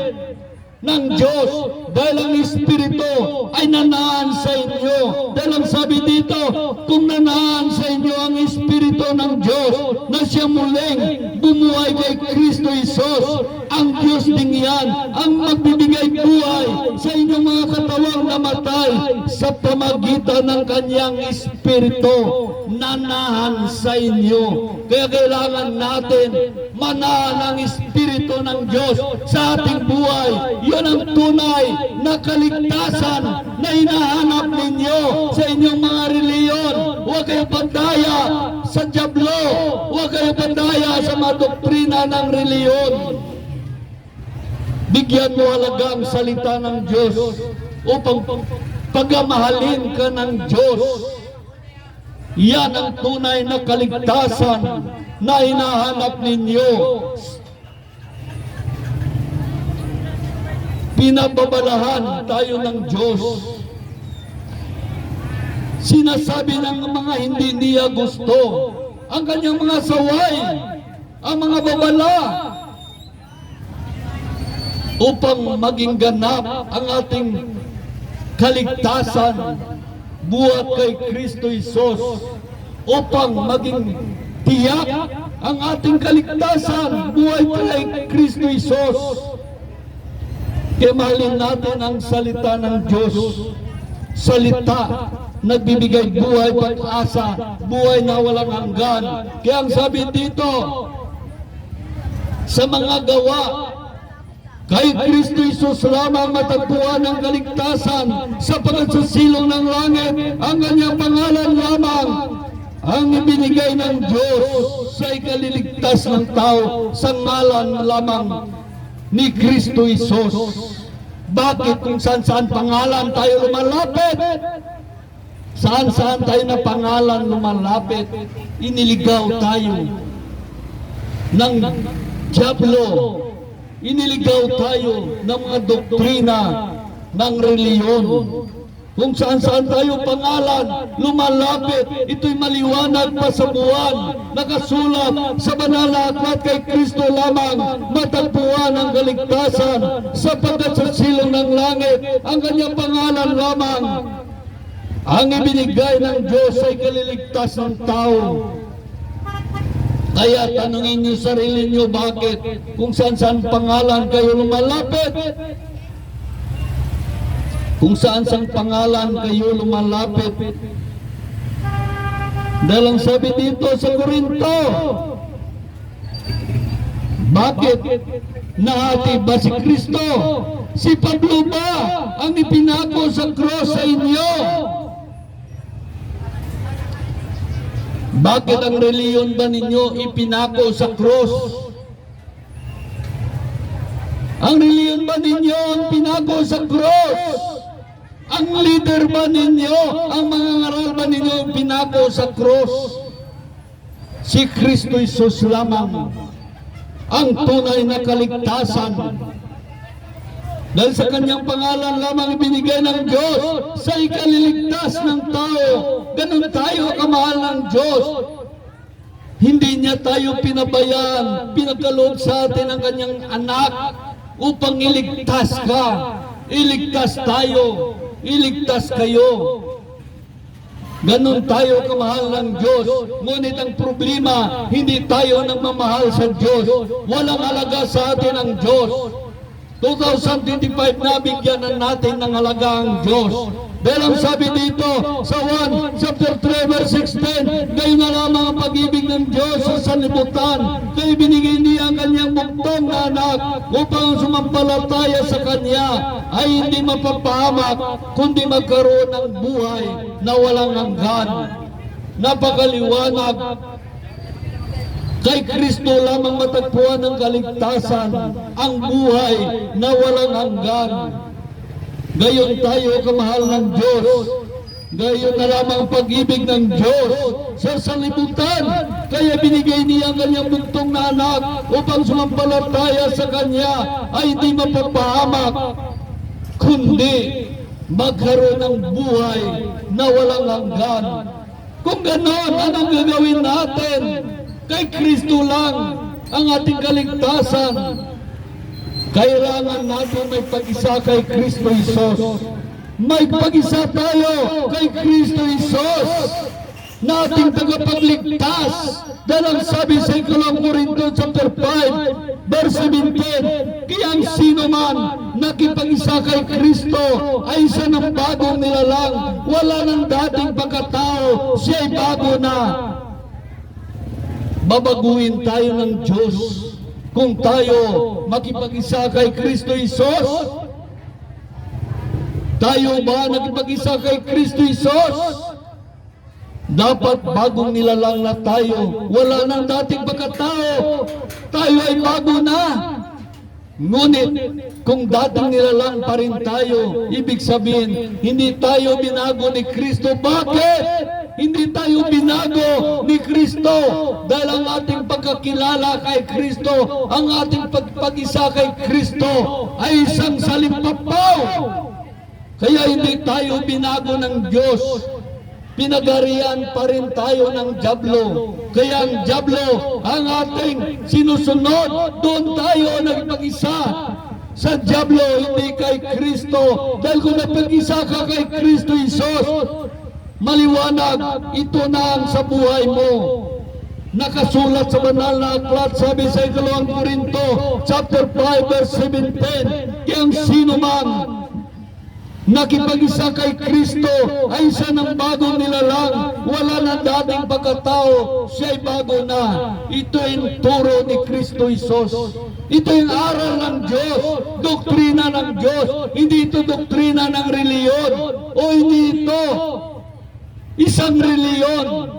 ng Diyos dahil ang Espiritu ay nanaan sa inyo. Dahil ang sabi dito, kung nanaan sa inyo ang Espiritu ng Diyos na siya muling bumuhay kay Kristo Jesus, ang Diyos din yan ang magbibigay buhay sa inyong mga katawang namatay sa pamagitan ng kanyang Espiritu nanahan sa inyo. Kaya kailangan natin manahan ang Espiritu ng Diyos sa ating buhay. Yun ang tunay na kaligtasan na hinahanap ninyo sa inyong mga reliyon. Huwag kayo pandaya sa dyablo. Huwag kayo pandaya sa mga doktrina ng reliyon. Bigyan mo halaga ang salita ng Diyos upang pagmamahalin ka ng Diyos. Yan ang tunay na kaligtasan na hinahanap ninyo. Pinababalahan tayo ng Diyos. Sinasabi ng mga hindi niya gusto ang kanyang mga saway, ang mga babala, upang maging ganap ang ating kaligtasan buhat kay Kristo Jesus, upang maging tiyak ang ating kaligtasan buhay kay Kristo Jesus. Kaya mahalin natin ang salita ng Diyos. Salita nagbibigay buhay, pag-asa, buhay na walang hanggan. Kaya ang sabi dito sa mga gawa, kay Kristo Jesus lamang matagpuan ang kaligtasan, sapagkat sa silong ng langit ang kanyang pangalan lamang ang ibinigay ng Diyos sa ikaliligtas ng tao sa ngalan lamang ni Kristo Jesus. Bakit kung saan-saan pangalan tayo lumalapit? Saan-saan tayo na pangalan lumalapit? Iniligaw tayo ng dyablo. Iniligaw tayo ng mga doktrina ng reliyon. Kung saan-saan tayo pangalan lumalapit, ito'y maliwanag pa sa buwan. Nakasulat sa banal na aklat, kay Kristo lamang matagpuan ang kaligtasan, sapagkat sa silong ng langit ang kanyang pangalan lamang ang ibinigay ng Diyos ay kaliligtas ng tao. Kaya tanungin niyo sarili niyo, bakit kung saan-saan pangalan kayo lumalapit? Kung saan-saan pangalan kayo lumalapit. Dahil ang sabi dito sa Korinto, bakit nahati ba si Kristo? Si Pablo ba ang ipinako sa cross sa inyo? Bakit ang reliyon ba ninyo ipinako sa cross? Ang reliyon ba ninyo ang pinako sa cross? Ang leader ba ninyo, ang mga ngaral ba ninyo ang pinako sa cross? Si Kristo Jesus lamang ang tunay na kaligtasan. Dahil sa kanyang pangalan lamang ibinigay ng Diyos sa ikaliligtas ng tao. Ganun tayo kamahal ng Diyos. Hindi niya tayo pinabayaan, pinagkaloob sa atin ang kanyang anak upang iligtas ka. Iligtas tayo, iligtas kayo. Ganun tayo kamahal ng Diyos. Ngunit ang problema, hindi tayo nagmamahal sa Diyos. Walang halaga sa atin ang Diyos. 2025 nabigyan na natin ng halaga ang Diyos. Dahil ang sabi dito sa 1 chapter 3 verse 16, ngayon na lamang ang pag-ibig ng Diyos sa sanlibutan, kaya binigay niya ang kanyang buktong na anak upang sumampalataya sa kanya ay hindi mapapahamak, kundi magkaroon ng buhay na walang hanggan. Napakaliwanag. Kay Kristo lamang matagpuan ang kaligtasan, ang buhay na walang hanggan. Gayon tayo kamahal ng Diyos. Gayon na lamang pag-ibig ng Diyos sa sanlibutan. Kaya binigay niya ang kanyang buktong na anak upang sumampalataya sa kanya ay hindi mapapahamak, kundi magkaroon ng buhay na walang hanggan. Kung ganon, anong gagawin natin? Kay Kristo lang ang ating kaligtasan. Kailangan natin may pag-isa kay Kristo Jesus. May pag-isa tayo kay Kristo Jesus na ating tagapagligtas. Dahil ang sabi sa 2 Corinto chapter 5 verse 17, kaya ang sino man nakipag-isa kay Kristo ay isa ng bagong nilalang. Wala ng dating pagkatao, siya'y bago na. Babaguhin tayo ng Diyos kung tayo makipag-isa kay Kristo Jesus. Tayo ba nakipag-isa kay Kristo Jesus? Dapat bagong nilalang na tayo. Wala nang dating pagkatao. Tayo ay bago na. Ngunit, kung dating nilalang pa rin tayo, ibig sabihin, hindi tayo binago ni Kristo. Bakit? Hindi tayo binago ni Kristo dahil ang ating pagkakilala kay Kristo, ang ating pag-isa kay Kristo ay isang salimpapaw. Kaya hindi tayo binago ng Diyos. Pinagarian pa rin tayo ng dyablo. Kaya ang dyablo ang ating sinusunod. Doon tayo nagpag-isa sa dyablo, hindi kay Kristo. Dahil kung napag-isa ka kay Kristo Jesus, maliwanag, ito na ang sa buhay mo. Nakasulat sa banal na aklat, sabi sa 2 Corinto chapter 5 verse 17, kaya ang sino man nakipag-isa kay Kristo ay isa ng bagong nilalang. Wala na dating pagkatao, siya'y bago na. Ito ay turo ni Kristo Jesus. Ito yung aral ng Diyos, doktrina ng Diyos. Hindi ito doktrina ng reliyon o hindi ito isang reliyon.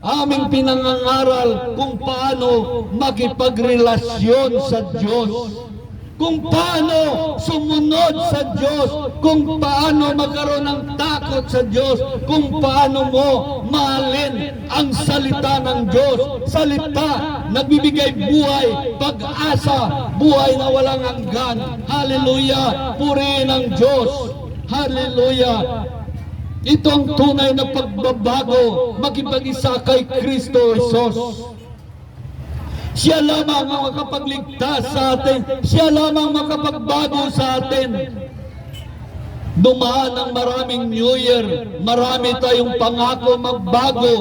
Aming pinangangaral kung paano makipagrelasyon sa Diyos, kung paano sumunod sa Diyos, kung paano magkaroon ng takot sa Diyos, kung paano mo mahalin ang salita ng Diyos. Salita nagbibigay buhay, pag-asa, buhay na walang hanggan. Hallelujah! Purihin ang Diyos. Hallelujah! Ito ang tunay na pagbabago, makipag-isa kay Kristo Jesus. Siya lamang ang makapagligtas sa atin. Siya lamang makapagbago sa atin. Dumaan ang maraming New Year. Marami tayong pangako magbago.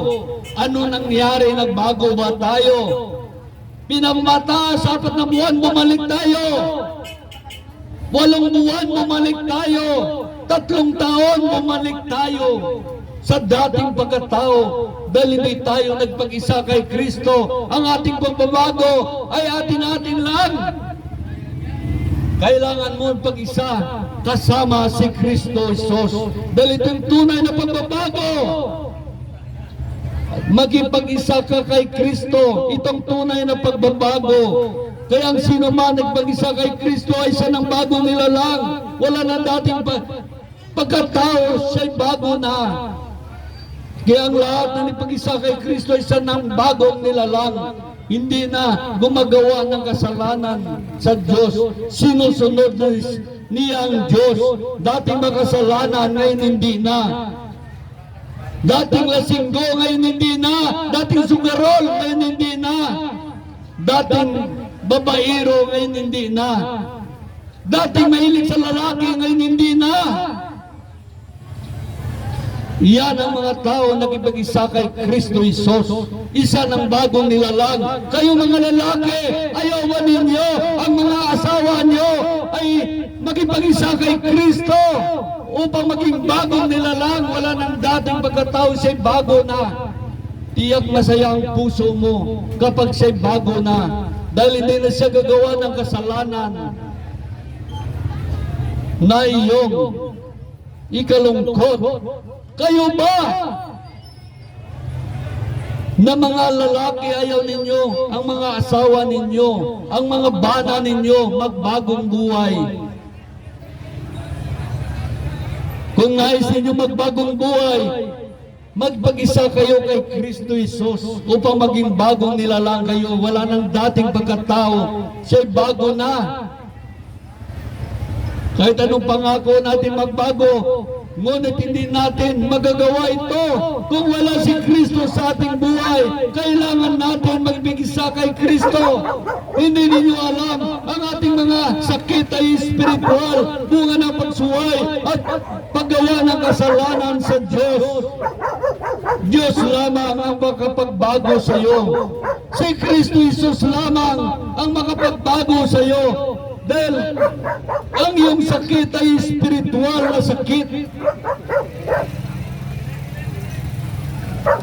Ano nangyari? Nagbago ba tayo? Pinamataas, 4 na buwan, bumalik tayo. 8 buwan, bumalik tayo. 3 taon, bumalik tayo sa dating pagkatao dahil hindi tayo nagpag-isa kay Kristo. Ang ating pagbabago ay atin-atin lang. Kailangan mo pag-isa kasama si Kristo Jesus dahil ito yung tunay na pagbabago. Magipag-isa ka kay Kristo, itong tunay na pagbabago. Kaya ang sino man nagpag-isa kay Kristo ay isa ng bagong nilalang. Wala na dating pagkatao, siya'y bago na. Kaya ang lahat na nagpag-isa kay Kristo ay isa ng bagong nilalang. Hindi na gumagawa ng kasalanan sa Diyos. Sinusunod niya ang Diyos. Dating makasalanan, ngayon hindi na. Dating lasinggo, ngayon hindi na. Dating sugarol, ngayon hindi na. Dating babaero, ngayon hindi na. Dating mahilig sa lalaki, ngayon hindi na. Yan ang mga tao nakipag-isa kay Kristo Jesus. Isa ng bagong nilalang. Kayo mga lalaki, ayawan ninyo ang mga asawa nyo ay makipag-isa kay Kristo upang maging bagong nilalang. Wala nang dating pagkatao, siya'y bago na. Tiyak masaya ang puso mo kapag siya'y bago na. Dahil hindi na siya gagawa ng kasalanan na iyong ikalungkot. Kayo ba na mga lalaki ayaw ninyo, ang mga asawa ninyo, ang mga bana ninyo magbagong buhay? Kung nais ninyo magbagong buhay, magpag-isa kayo kay Kristo Jesus upang maging bagong nilalang kayo. Wala nang dating pagkatao, siya'y bago na. Kahit anong pangako natin magbago, Ngunit hindi natin magagawa ito kung wala si Kristo sa ating buhay. Kailangan natin magbigisa kay Kristo. Hindi ninyo alam, ang ating mga sakit ay spiritual, bunga ng pagsuway at paggawa ng kasalanan sa Diyos. Diyos lamang ang makapagbago sa iyo. Si Kristo Jesus lamang ang makapagbago sa iyo. Dahil ang iyong sakit ay spiritual na sakit.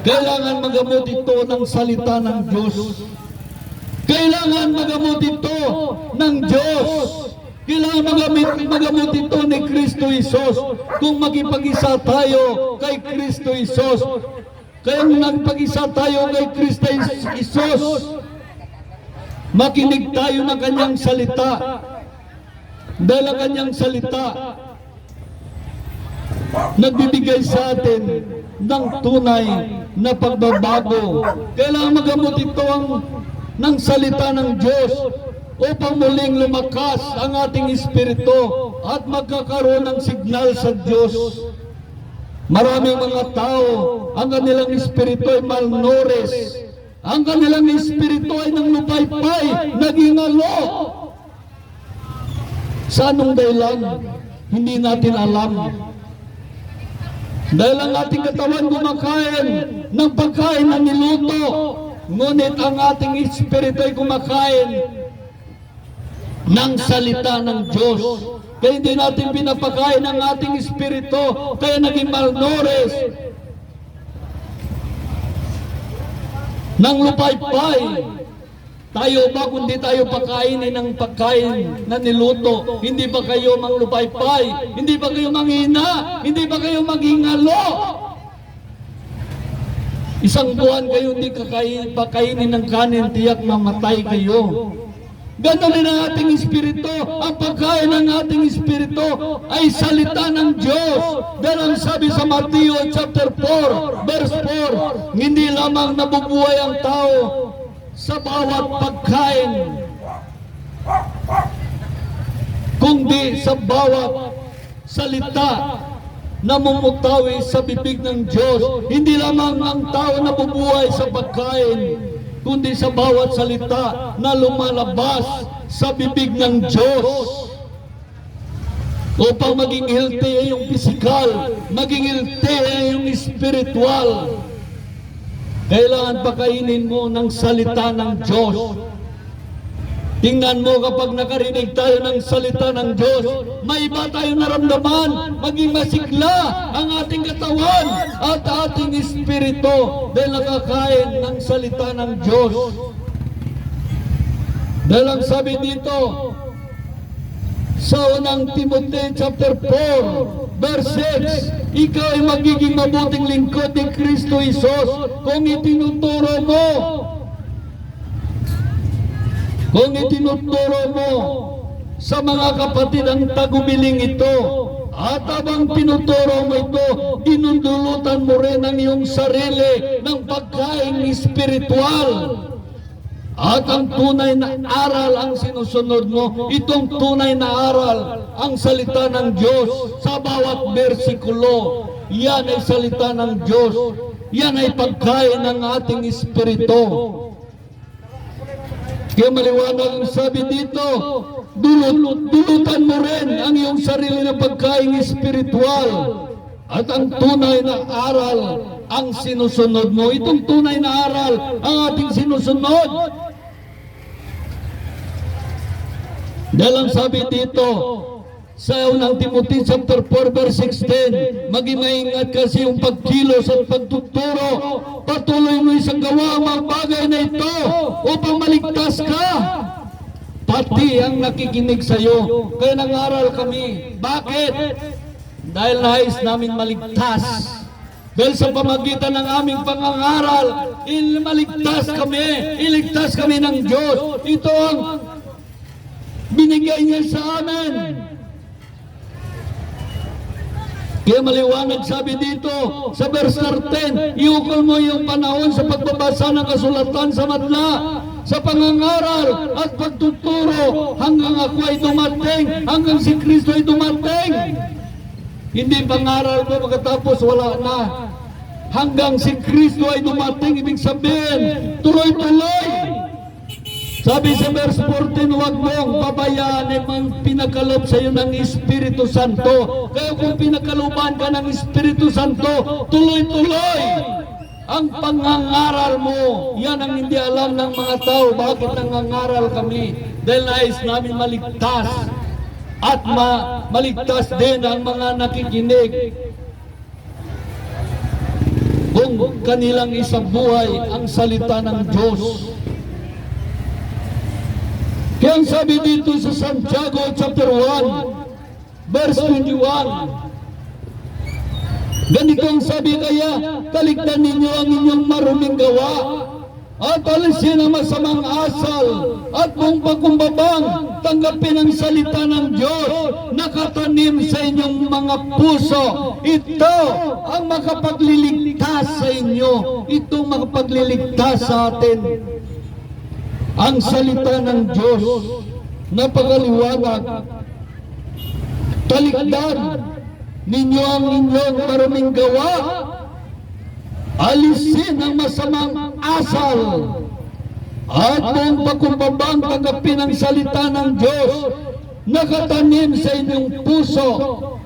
Kailangan magamot ito ng salita ng Diyos. Kailangan magamot ito ng Diyos. Kailangan magamot ito ni Kristo Jesus. Kung magipag-isa tayo kay Kristo Jesus. Kaya nagpag-isa tayo kay Kristo Jesus, makinig tayo ng kanyang salita. Dahil ang kanyang salita nagbibigay sa atin ng tunay na pagbabago. Kailangan magamot ito ng salita ng Diyos upang muling lumakas ang ating espiritu at magkakaroon ng signal sa Diyos. Maraming mga tao, ang kanilang espiritu ay malnourished. Ang kanilang espiritu ay nang lupaypay, nagingalo. Sa anong dahilan? Hindi natin alam. Dahil ang ating katawan kumakain ng pagkain na niluto, ngunit ang ating espiritu ay kumakain ng salita ng Diyos. Kaya hindi natin pinapakain ang ating espiritu, kaya naging malnourished. Nang lupaypay, tayo ba kundi tayo pakainin ng pagkain na niluto? Hindi ba kayo manglupaypay? Hindi ba kayo manghina? Hindi ba kayo maghingalo? Isang buwan kayo hindi pakainin ng kanin, tiyak mamatay kayo. Ganon din ang ating espiritu. Ang pagkain ng ating espiritu ay salita ng Diyos. Dahil ang sabi sa Mateo chapter 4, verse 4, hindi lamang nabubuhay ang tao sa bawat pagkain, kundi sa bawat salita na mumutawi sa bibig ng Diyos. Hindi lamang ang tao nabubuhay sa pagkain, kundi sa bawat salita na lumalabas sa bibig ng Diyos. Upang maging healthy ay yung physical, maging healthy ay yung spiritual, kailangan pakainin mo ng salita ng Diyos. Tingnan mo, kapag nakarinig tayo ng salita ng Diyos, may iba tayong naramdaman, maging masigla ang ating katawan at ating espiritu dahil nakakain ng salita ng Diyos. Dahil ang sabi dito sa unang Timoteo chapter 4 verse 6, ikaw ay magiging mabuting lingkod ni Kristo Jesus kung itinuturo mo sa mga kapatid ang tagubiling ito. At habang tinuturo mo ito, dinudulutan mo rin ang iyong sarili ng pagkain espiritual. At ang tunay na aral ang sinusunod mo. Itong tunay na aral, ang salita ng Diyos sa bawat bersikulo. Yan ay salita ng Diyos. Yan ay pagkain ng ating espiritu. Kaya maliwanag ang sabi dito, dulutan mo rin ang iyong sarili ng pagkain espiritual. At ang tunay na aral ang sinusunod mo. Itong tunay na aral ang ating sinusunod. Dahil ang sabi dito sa unang Timoteo chapter 4 verse 16, maging maingat kasi yung pagkilos at pagtuturo. Patuloy mo isang gawa ang mga bagay na ito upang maligtas ka, pati ang nakikinig sa iyo. Kaya nangaral kami. Bakit? Dahil nais namin maligtas. Dahil sa pamagitan ng aming pangangaral, iligtas kami ng Diyos. Ito ang binigay niya sa amin. Kaya maliwanag sabi dito sa verse 13, iukol mo yung panahon sa pagbabasa ng kasulatan sa madla, sa pangangaral at pagtuturo hanggang ako ay dumating, hanggang si Kristo ay dumating. Hindi pangaral mo pagkatapos wala na. Hanggang si Kristo ay dumating, ibig sabihin, tuloy-tuloy. Sabi sa verse 14, huwag mong pabayaan ang pinagkaloob sa iyo ng Espiritu Santo. Kaya kung pinagkalooban ka ng Espiritu Santo, tuloy-tuloy ang pangangaral mo. Yan ang hindi alam ng mga tao. Bakit nangangaral kami? Dahil nais namin maligtas. At maligtas din ang mga nakikinig. Kung kanilang isang buhay ang salita ng Diyos. Kaya ang sabi dito sa Santiago chapter 1, verse 21, ganito ang sabi, kaya kaligtan ninyo ang inyong maruming gawa at alisin ang masamang asal at kung pagkumbabang tanggapin ang salita ng Diyos nakatanim sa inyong mga puso. Ito ang makapagliligtas sa inyo. Ito makapagliligtas sa atin. Ang salita ng Diyos, napakaliwanag. Talikdan ninyo ang inyong maruming gawa. Alisin ang masamang asal. At kung pagkumbabang tanggapin ang salita ng Diyos, nakatanim sa inyong puso.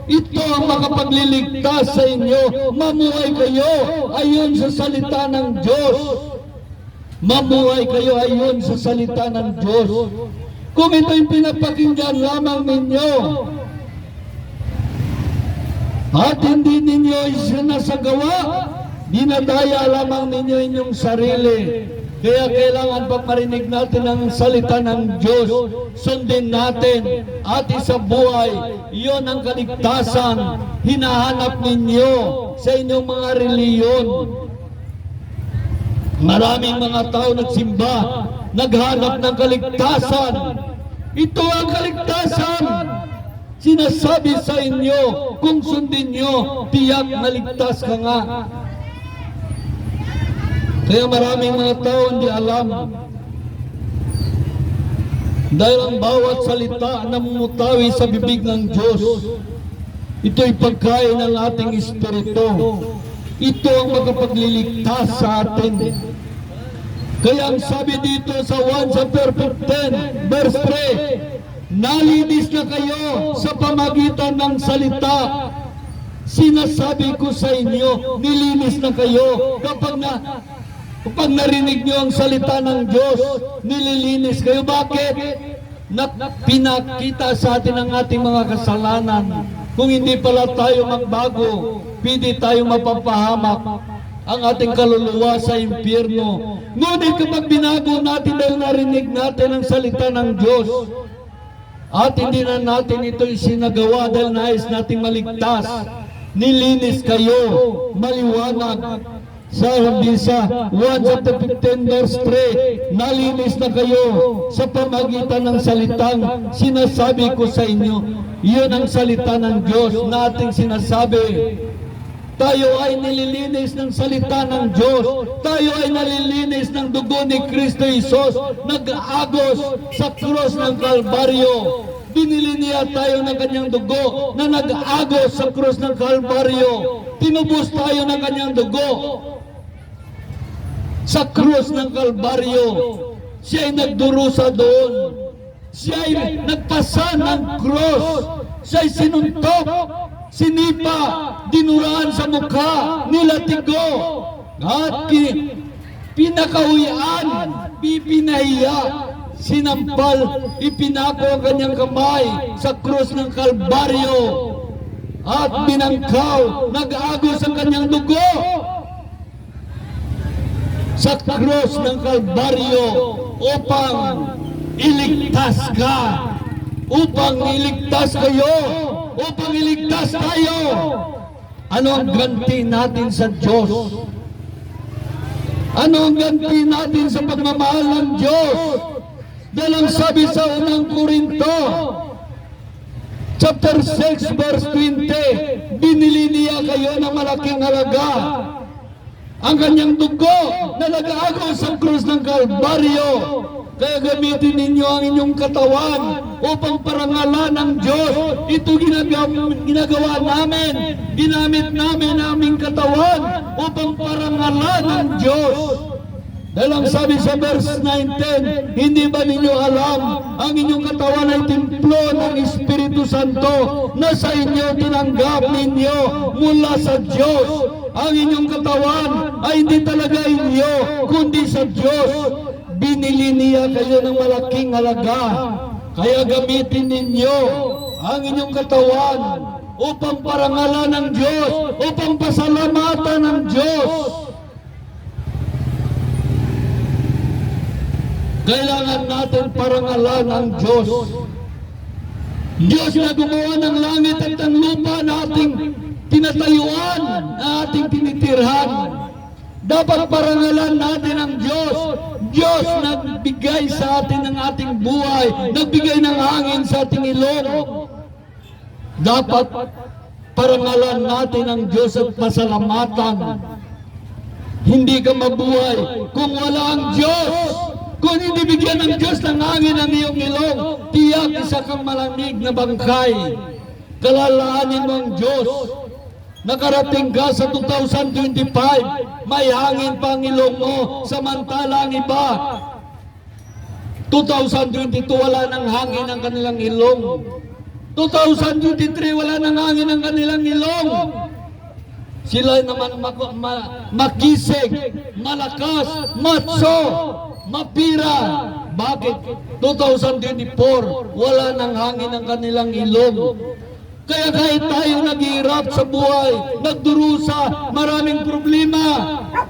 Ito ang makapagliligtas sa inyo. Mamuhay kayo ayon sa salita ng Diyos. Mamuhay kayo ayon sa salita ng Diyos. Kung ito'y pinapakinggan lamang ninyo at hindi ninyo isinasagawa, dinadaya lamang ninyo inyong sarili. Kaya kailangan pag marinig natin ang salita ng Diyos, sundin natin at isabuhay. Iyon ang kaligtasan hinahanap ninyo sa inyong mga reliyon. Maraming mga tao nagsimba, naghanap ng kaligtasan. Ito ang kaligtasan. Sinasabi sa inyo, kung sundin nyo, tiyak naligtas ka nga. Kaya maraming mga tao hindi alam. Dahil ang bawat salita namumutawi sa bibig ng Diyos. Ito'y pagkain ng ating espiritu. Ito ang makapagliligtas sa atin. Kaya ang sabi dito sa 1 chapter 15, verse 3, nalinis na kayo sa pamagitan ng salita. Sinasabi ko sa inyo, nilinis na kayo. Kapag narinig nyo ang salita ng Diyos, nililinis kayo. Bakit? Pinakita sa atin ang ating mga kasalanan. Kung hindi pala tayo magbago, pwede tayo mapapahamak ang ating kaluluwa sa impyerno. Ngunit kapag binago natin dahil narinig natin ang salita ng Diyos, at hindi na natin ito isinagawa dahil nais nating maligtas, nilinis kayo, maliwanag. Sabi sa 1 chapter 15 verse 3, nalinis na kayo sa pamagitan ng salitang sinasabi ko sa inyo. Iyon ang salita ng Diyos na ating sinasabi. Tayo ay nililinis ng salita ng Diyos. Tayo ay nalilinis ng dugo ni Kristo Jesus, nag-agos sa krus ng Kalbaryo. Binili niya tayo ng kanyang dugo na nag-agos sa krus ng Kalbaryo. Tinubos tayo ng kanyang dugo sa krus ng Kalbaryo. Siya ay nagdurusa doon. Siya ay nagpasa ng krus. Siya ay sinuntok, sinipa, dinuraan sa mukha, nilatigo, at pinakahuyan, pipinahiya, sinampal, ipinako ang kanyang kamay sa krus ng Kalbaryo, at binangkaw, nag-agos ang kanyang dugo sa krus ng Kalbaryo upang iligtas ka, upang iligtas kayo, upang iligtas tayo. Ano ang ganti natin sa Diyos? Ano ang ganti natin sa pagmamahal ng Diyos? Dahil ang sabi sa unang Korinto chapter 6 verse 20, binili niya kayo ng malaking halaga. Ang kanyang dugo na nag-aagaw sa krus ng Kalbaryo Kaya gamitin ninyo ang inyong katawan upang parangalan ng Diyos. Ito ginagawa namin. Ginamit namin ang aming katawan upang parangalan ng Diyos. Dahil ang sabi sa verse 19, hindi ba ninyo alam ang inyong katawan ay templo ng Espiritu Santo na sa inyo tinanggap ninyo mula sa Diyos. Ang inyong katawan ay hindi talaga inyo, kundi sa Diyos. Binili niya kayo ng malaking halaga. Kaya gamitin ninyo ang inyong katawan upang parangalan ng Diyos, upang pasalamatan ng Diyos. Kailangan natin parangalan ang Diyos. Diyos na gumawa ng langit at ng lupa na ating tinatayuan, na ating tinitirhan. Dapat parangalan natin ang Diyos. Diyos nagbigay sa atin ng ating buhay, nagbigay ng hangin sa ating ilong. Dapat parangalan natin ang Diyos at pasalamatan. Hindi ka mabuhay kung wala ang Diyos. Kung hindi bigyan ng Diyos ng hangin ang iyong ilong, tiyak isa kang malamig na bangkay. Kalalaanin mo ang Diyos. Nakarating ka sa 2025, may hangin pa ang ilong mo, samantala ang iba. 2022 wala nang hangin ang kanilang ilong. 2023 wala nang hangin ang kanilang ilong. Sila naman makisig, malakas, matso, mapira. Bakit? 2024, wala nang hangin ang kanilang ilong. Kaya kahit tayo naghihirap sa buhay, nagdurusa, maraming problema,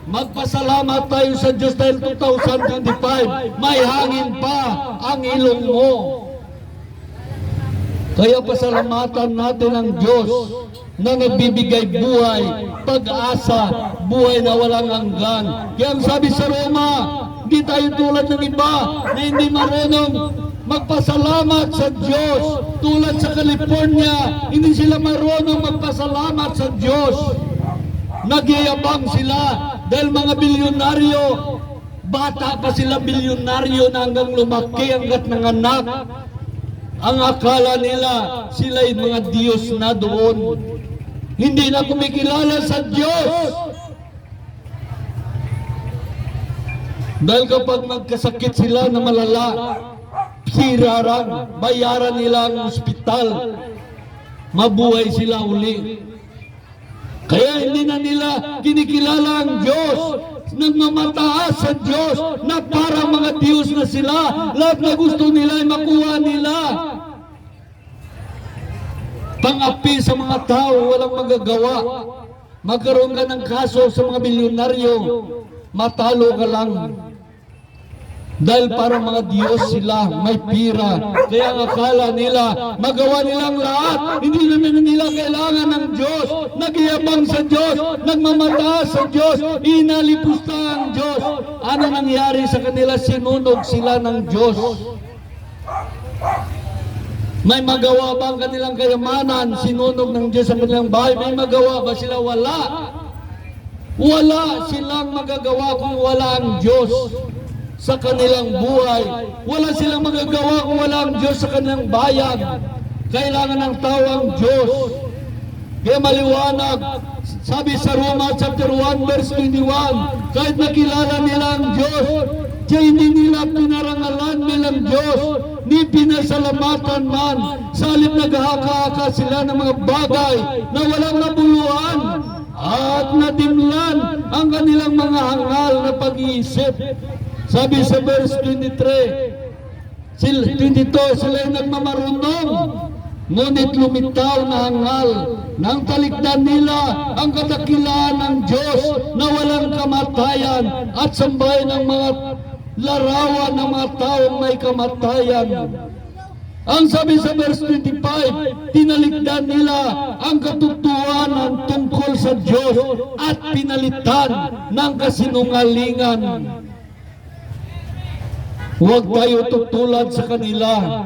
magpasalamat tayo sa Diyos dahil 2025, may hangin pa ang ilong mo. Kaya pasalamatan natin ang Diyos na nagbibigay buhay, pag-asa, buhay na walang hanggan. Kaya ang sabi sa Roma, hindi tayo tulad ng iba na hindi marunong magpasalamat sa Diyos. Tulad sa California, hindi sila marunong magpasalamat sa Diyos. Nagyayabang sila dahil mga bilyonaryo, bata pa sila bilyonaryo na hanggang lumaki hanggat nanganak. Ang akala nila sila'y mga Diyos na doon. Hindi na kumikilala sa Diyos. Dahil kapag magkasakit sila na malala, sirarang, bayaran nila ang ospital, mabuhay sila uli. Kaya hindi na nila kinikilala ang Diyos. Nagmamataas sa Diyos na parang mga Diyos na sila. Lahat na gusto nila ay makuha nila. Pang-api sa mga tao, walang magagawa. Magkaroon ka ng kaso sa mga milyonaryo, matalo ka lang. Dahil parang mga Diyos sila, may pira. Kaya ang akala nila, magawa nilang lahat. Hindi naman nila kailangan ng Diyos. Nagyabang sa Diyos, nagmamataas sa Diyos, inalipusta ang Diyos. Ano nangyari sa kanila? Sinunog sila ng Diyos. May magawa ba ang kanilang kayamanan? Sinunog ng Diyos ang kanilang bahay. May magawa ba sila? Wala. Wala silang magagawa kung wala ang Diyos sa kanilang buhay. Wala silang magagawa kung wala ang Diyos sa kanilang bayan. Kailangan ng tao ang Diyos. Kaya maliwanag, sabi sa Roma chapter 1 verse 21, kahit nakilala nila ang Diyos, kaya hindi nila pinarangalan bilang Diyos, ni pinasalamatan man. Sa halip naghahaka-haka sila ng mga bagay na walang nabuluhan at nadimlan ang kanilang mga hangal na pag-iisip. Sabi sa verse 22, sila ay nagmamarunong, ngunit lumitaw na hangal ng talikdan nila ang kadakilaan ng Diyos na walang kamatayan at sambahin ng mga larawan ng mga taong may kamatayan. Ang sabi sa verse 25, tinalikdan nila ang katotohanan tungkol sa Diyos at pinalitan ng kasinungalingan. Huwag tayo tutulad sa kanila.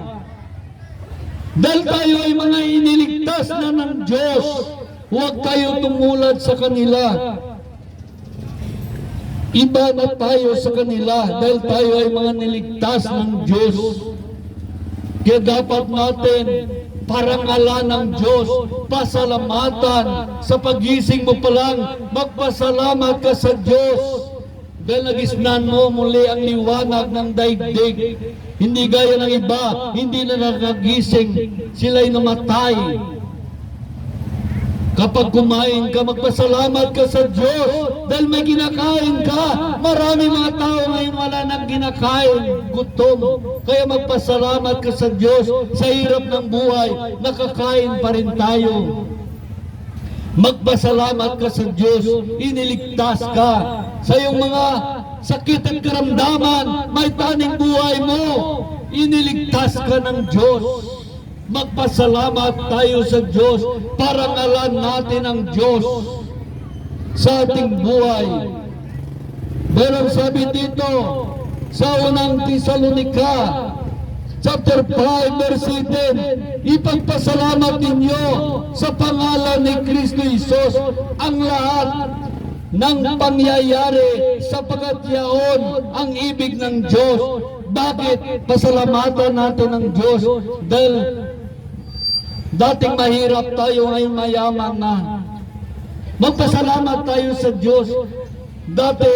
Dahil tayo ay mga iniligtas na ng Diyos, huwag tayo tumulad sa kanila. Iba na tayo sa kanila dahil tayo ay mga niligtas ng Diyos. Kaya dapat natin parangalan ng Diyos, pasalamatan. Sa pagising mo pa lang, magpasalamat ka sa Diyos. Dahil nagisnan mo muli ang liwanag ng daigdig. Hindi gaya ng iba, hindi na nakagising, sila'y namatay. Kapag kumain ka, magpasalamat ka sa Diyos dahil may kinakain ka. Marami mga tao ngayon wala nang kinakain, gutom. Kaya magpasalamat ka sa Diyos. Sa hirap ng buhay, nakakain pa rin tayo. Magpasalamat ka sa Diyos, iniligtas ka. Sa iyong mga sakit at karamdaman, may taning buhay mo, iniligtas ka ng Diyos. Magpasalamat tayo sa Diyos, parangalan natin ang Diyos sa ating buhay. Pero sabi dito sa unang Tesalonica chapter 5 verse 10, ipagpasalamat ninyo sa pangalan ni Kristo Jesus ang lahat ng pangyayari sapagkat yaon ang ibig ng Diyos. Bakit pasalamatan natin ang Diyos? Dahil dating mahirap tayo, ngayon mayaman na. Magpasalamat tayo sa Diyos. Dati,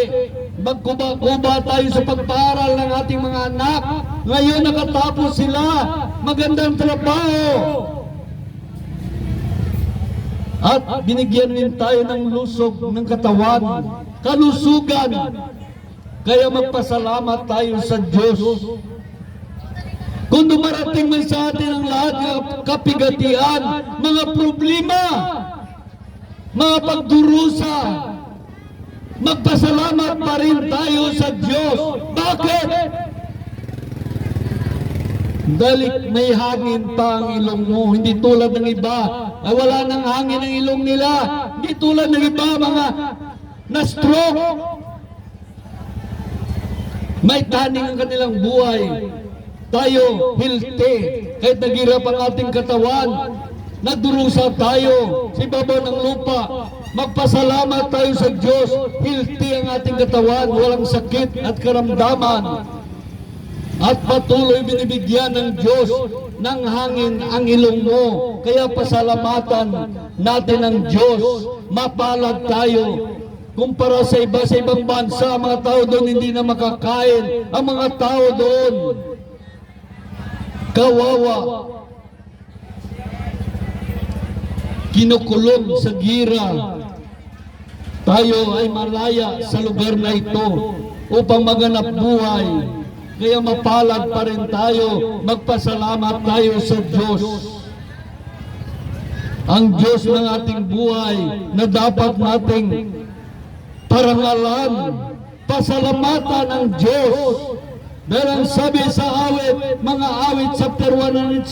magkuba-kuba tayo sa pagpaaral ng ating mga anak. Ngayon nakatapos sila. Magandang trabaho. At binigyan rin tayo ng lusog ng katawan. Kalusugan. Kaya magpasalamat tayo sa Diyos. Kung dumarating man sa atin ang lahat ng kapigatian, mga problema, mga pagdurusa, magpasalamat pa rin tayo sa Diyos. Bakit? Dahil may hangin pa ang ilong mo, hindi tulad ng iba. Ay wala nang hangin ang ilong nila. Hindi tulad ng iba, mga na-stroke. May taning ang kanilang buhay. Tayo, healthy. Kahit naghirap ang ating katawan, nagdurusa tayo sa ibabaw ng lupa. Magpasalamat tayo sa Diyos. Healthy ang ating katawan, walang sakit at karamdaman. At patuloy binibigyan ng Diyos ng hangin ang ilong mo. Kaya pasalamatan natin ang Diyos. Mapalad tayo. Kumpara sa iba, sa ibang bansa, mga tao doon hindi na makakain. Ang mga tao doon, kawawa, kinukulong sa gira. Tayo ay malaya sa lugar na ito upang maganap buhay. Kaya mapalad pa rin tayo, magpasalamat tayo sa Diyos. Ang Diyos ng ating buhay na dapat nating parangalan, pasalamatan ang Diyos. Dahil ang sabi sa awit, mga awit chapter 107,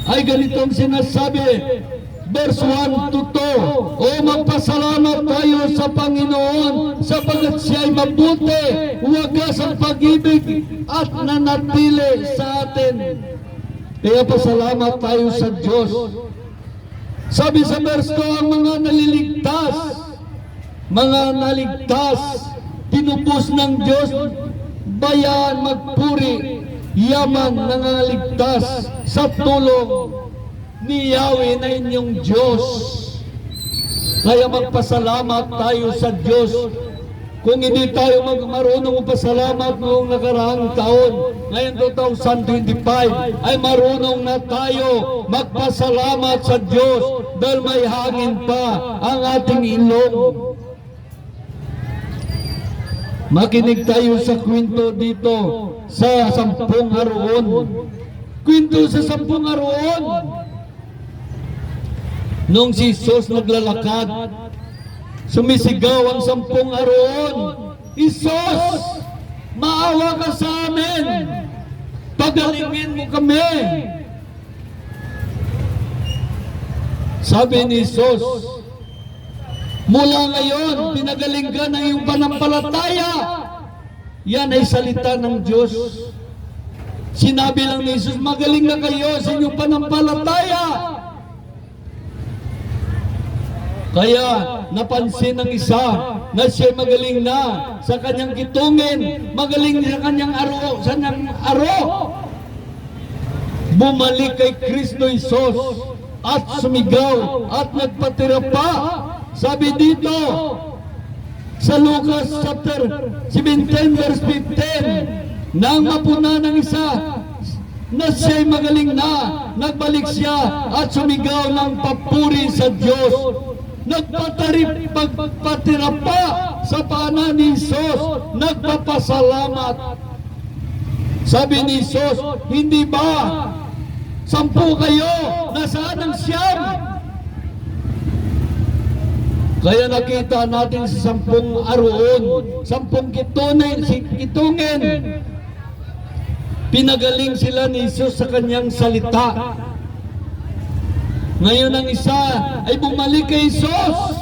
ay ganitong sinasabi, verse 1 to 2, o magpasalamat tayo sa Panginoon sapagkat siya ay mabuti, wagas ang pag-ibig at nanatili sa atin. Kaya pasalamat tayo sa Diyos. Sabi sa verse 2, ang mga naligtas, tinubos ng Diyos, bayan, magpuri, yaman, nangaligtas sa tulong ni Yahweh na inyong Diyos. Kaya magpasalamat tayo sa Diyos. Kung hindi tayo marunong magpasalamat noong nakaraang taon, ngayon 2025, ay marunong na tayo magpasalamat sa Diyos dahil may hangin pa ang ating ilong. Makinig tayo sa kwento dito sa 10 Haroon. Kwento sa 10 Haroon. Nung si Jesus naglalakad, sumisigaw ang 10 Haroon, "Isos, maawa ka sa amin, pagalingin mo kami." Sabi ni Jesus, mula ngayon, pinagaling ka ng iyong panampalataya. Yan ay salita ng Diyos. Sinabi lang ni Jesus, magaling na kayo sa inyong panampalataya. Kaya napansin ng isa na siya magaling na sa kanyang kitungin, magaling sa kanyang aro. Bumalik kay Kristo Jesus at sumigaw at nagpatira pa. Sabi dito sa Lucas chapter 17 verse 15, nang mapuna ng isa na siya'y magaling na, nagbalik siya at sumigaw ng papuri sa Diyos. Pagpatira pa sa paanan ni Jesus, nagpapasalamat. Sabi ni Jesus, hindi ba 10 kayo, nasaan ang 9? Kaya nakita natin sa 10 aroon, 10 kitungin, pinagaling sila ni Jesus sa kanyang salita. Ngayon ang isa ay bumalik kay Jesus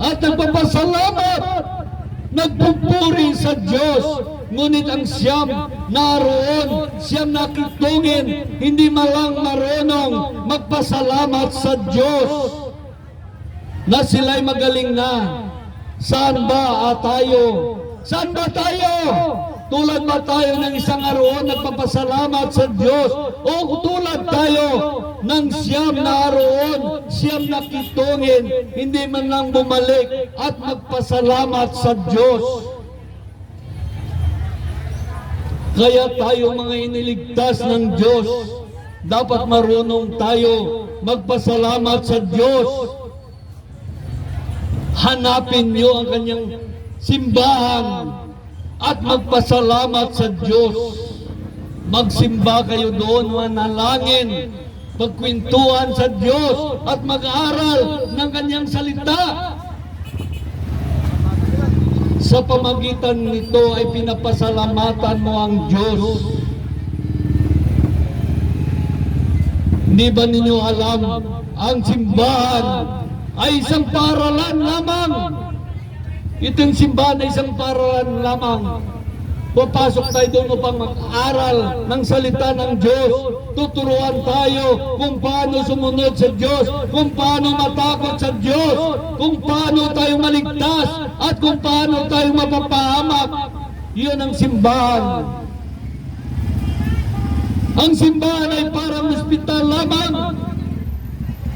at nagpapasalamat, nagpupuri sa Diyos. Ngunit ang siyam naroon, siyam nakitungin, hindi malang marunong magpasalamat sa Diyos na sila'y magaling na. Saan ba tayo? Saan ba tayo? Tulad ba tayo ng isang aroon nagpapasalamat sa Diyos? O tulad tayo ng siyam na aroon, siyam na kitungin, hindi man lang bumalik at magpasalamat sa Diyos? Kaya tayo mga iniligtas ng Diyos, dapat marunong tayo magpasalamat sa Diyos. Hanapin niyo ang kanyang simbahan at magpasalamat sa Diyos. Magsimba kayo doon, manalangin, pagkwentuhan sa Diyos at mag-aaral ng kanyang salita. Sa pamagitan nito ay pinapasalamatan mo ang Diyos. Hindi ba ninyo alam, ang simbahan ay isang paaralan lamang. Itong simbahan ay isang paaralan lamang. Papasok tayo doon upang mag-aral ng salita ng Diyos. Tuturuan tayo kung paano sumunod sa Diyos, kung paano matakot sa Diyos, kung paano tayo maligtas, at kung paano tayo mapapahamak. Iyon ang simbahan. Ang simbahan ay parang ospital lamang.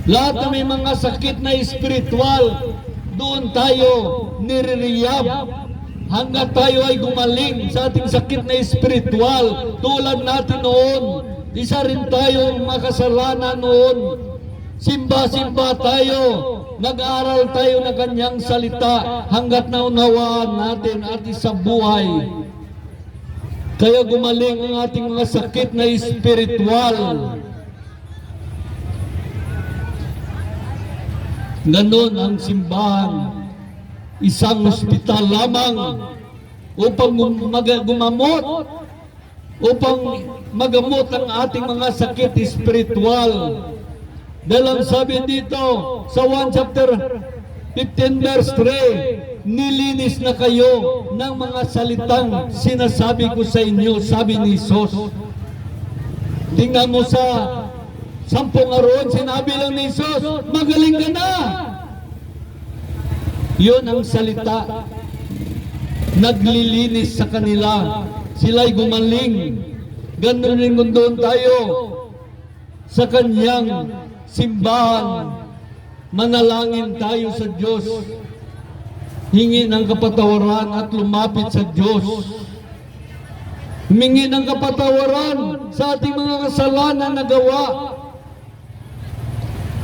Lahat na may mga sakit na espiritual, doon tayo nirerehab hanggat tayo ay gumaling sa ating sakit na espiritual. Tulad natin noon, isa rin tayo makasalanan noon. Simba-simba tayo, nag-aaral tayo ng kanyang salita hanggat naunawaan natin at sa buhay. Kaya gumaling ang ating mga sakit na espiritual. Ganon ang simbahan, isang ospital lamang upang gumamot, upang magamot ang ating mga sakit espiritual. Dahil ang sabi dito sa 1 chapter 15 verse 3, nilinis na kayo ng mga salitang sinasabi ko sa inyo, sabi ni Jesus. Tingnan mo sa 10 aroon, sinabi lang ni Jesus, magaling ka na. Yun ang salita. Naglilinis sa kanila. Sila'y gumaling. Ganun rin kung doon tayo sa kanyang simbahan. Manalangin tayo sa Diyos. Hingi ng kapatawaran at lumapit sa Diyos. Humingi ng kapatawaran sa ating mga kasalanan na gawa,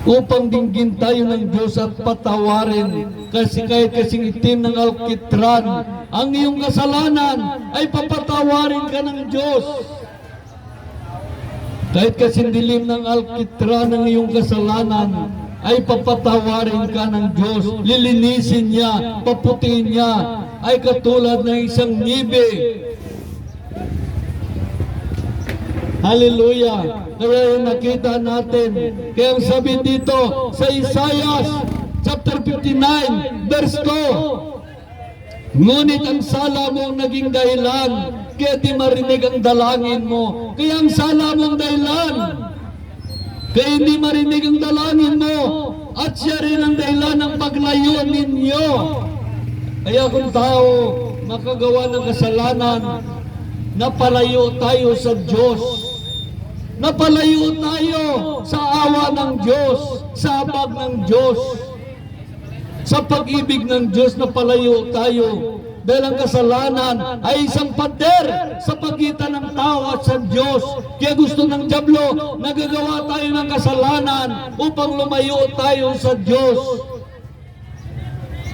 upang dinggin tayo ng Diyos at patawarin. Kasi kahit kasing itim ng alkitran ang iyong kasalanan, ay papatawarin ka ng Diyos. Kahit kasing dilim ng alkitran ang iyong kasalanan, ay papatawarin ka ng Diyos. Lilinisin niya, paputiin niya, ay katulad ng isang nibe. Hallelujah! Kaya nakita natin, kaya ang sabi dito sa Isaiah chapter 59 verse 2, ngunit ang sala mo ang naging dahilan, kaya di marinig ang dalangin mo. Kaya ang sala mo ang dahilan, kaya hindi marinig ang dalangin mo. at siya rin ang dahilan ng paglayo ninyo. Kaya kung tao makagawa ng kasalanan, napalayo tayo sa Diyos. Napalayo tayo sa awa ng Diyos, sa habag ng Diyos. Sa pag-ibig ng Diyos, napalayo tayo. Dahil ang kasalanan ay isang pader sa pagitan ng tao at sa Diyos. Kaya gusto ng dyablo, nagagawa tayo ng kasalanan upang lumayo tayo sa Diyos.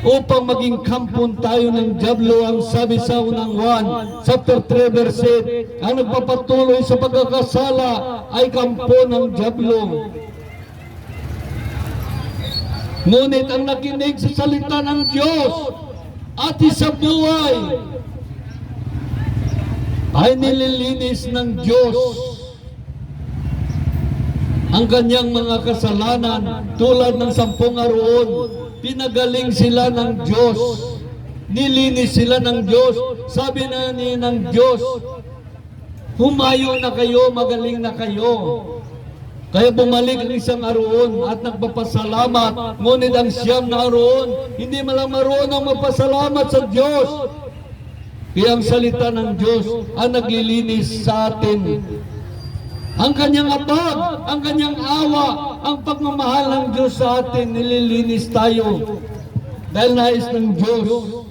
Upang maging kampon tayo ng dyablo, ang sabi sa unang 1, chapter 3, verse 8, ang nagpapatuloy sa pagkakasala ay kampon ng dyablo. Ngunit ang nakinig sa salita ng Diyos at sa buhay ay nililinis ng Diyos ang kanyang mga kasalanan. Tulad ng 10 aroon, pinagaling sila ng Diyos, nilinis sila ng Diyos. Sabi na ng Diyos, humayo na kayo, magaling na kayo. Kaya bumalik ang isang aroon at nagpapasalamat. Ngunit ang 9 na aroon, hindi malang marunong magpasalamat sa Diyos. Kaya ang salita ng Diyos ang naglilinis sa atin. Ang kanyang abag, ang kanyang awa, ang pagmamahal ng Diyos sa atin, nililinis tayo. Dahil nais ng Diyos,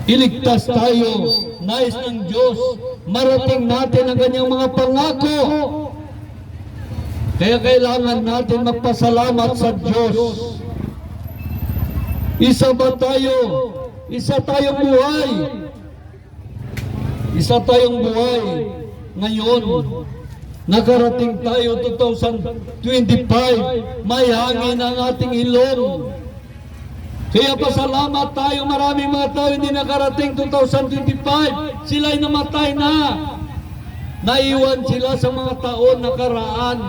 iligtas tayo. Nais ng Diyos, marating natin ang kanyang mga pangako. Kaya kailangan natin magpasalamat sa Diyos. Isa ba tayo? Isa tayong buhay. Isa tayong buhay. Ngayon, nakarating tayo 2025, may hangin ang ating ilong. Kaya pasalamat tayo, maraming mga tao hindi nakarating 2025, sila'y namatay na. Naiwan sila sa mga taon nakaraan.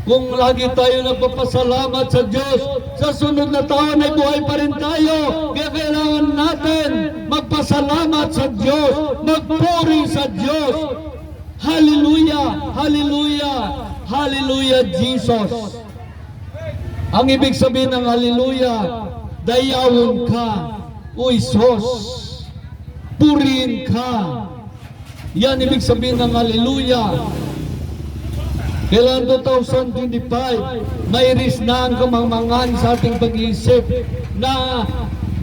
Kung lagi tayo nagpapasalamat sa Diyos, sa sunod na taon ay buhay pa rin tayo. Kaya kailangan natin magpasalamat sa Diyos, magpuri sa Diyos. Hallelujah! Hallelujah! Hallelujah, Jesus! Ang ibig sabihin ng hallelujah, dayawon ka, o Isos. Purihin ka. Yan ibig sabihin ng hallelujah. Kailan 2025, may iris na ang kamangmangan sa ating pag-iisip na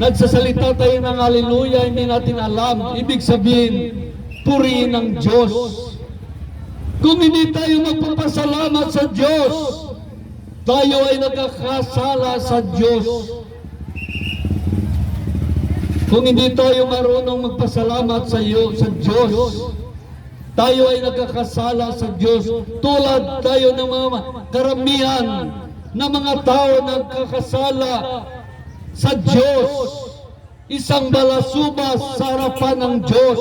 nagsasalita tayo ng hallelujah, hindi natin alam. Ibig sabihin, purihin ng Diyos. Kung hindi tayo magpapasalamat sa Diyos, tayo ay nagkakasala sa Diyos. Kung hindi tayo marunong magpasalamat sa Diyos, tayo ay nagkakasala sa Diyos. Tulad tayo ng mga karamihan na mga tao nagkakasala sa Diyos. Isang balasubas sa harapan ng Diyos.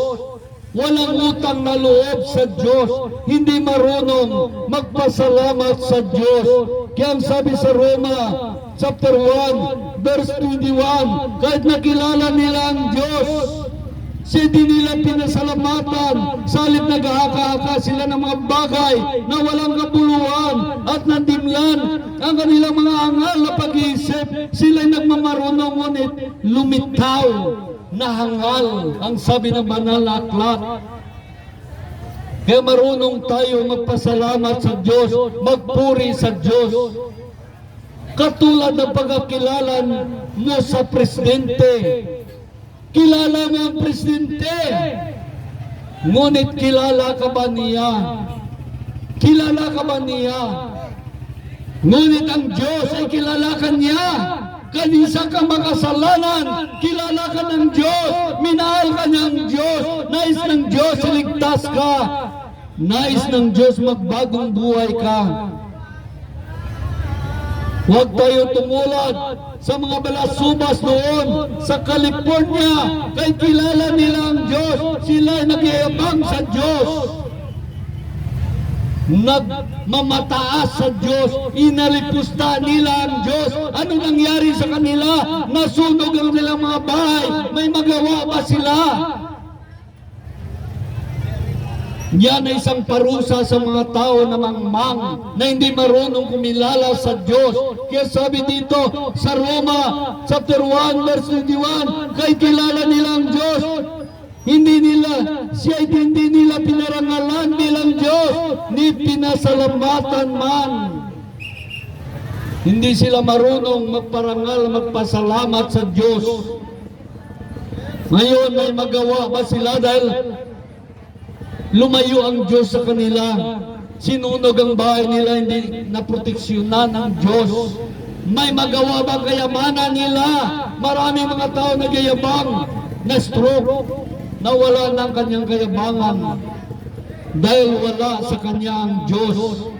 Walang utang na loob sa Diyos. Hindi marunong magpasalamat sa Diyos. Kaya ang sabi sa Roma, chapter 1, verse 21, kahit nakilala nila ang Diyos, hindi nila pinasalamatan. Sa halip naghahaka-haka sila ng mga bagay na walang kabuluhan at nandimlan ang kanilang mga angal na pag-iisip. Sila'y nagmamarunong, ngunit lumitaw na hangal, ang sabi ng banal na aklat. Kaya marunong tayo magpasalamat sa Diyos, magpuri sa Diyos. Katulad ng pagkakilala mo sa presidente. Kilala mo ang presidente, ngunit kilala ka ba niya? Kilala ka ba niya? Ngunit ang Diyos ay kilala ka niya. Kanisa kang makasalanan, kilala ka ng Diyos, minahal ka ng Diyos, nais ng Diyos iligtas ka, nais ng Diyos magbagong buhay ka. Huwag tayo tumulad sa mga balasubas noon sa California. Kay kilala nila ang Diyos, sila ay nagyayabang sa Diyos. Nagmamataas sa Diyos, inalipusta nila ang Diyos. Ano nangyari sa kanila? Nasunog ang nilang mga bahay. May magawa ba sila? Yan ay isang parusa sa mga tao na mangmang na hindi marunong kumilala sa Diyos. Kaya sabi dito sa Roma chapter 1 verse 21, kay kilala nilang Diyos, hindi nila pinarangalan bilang Diyos, ni pinasalamatan man. Hindi sila marunong magparangal, magpasalamat sa Diyos. Ngayon may magawa ba sila dahil lumayo ang Diyos sa kanila? Sinunog ang bahay nila, hindi naproteksyonan ng Diyos. May magawa ba kayamanan nila? Maraming mga tao nagyayabang, na stroke, nawala ng kanyang kayabangan dahil wala sa kanyang Diyos.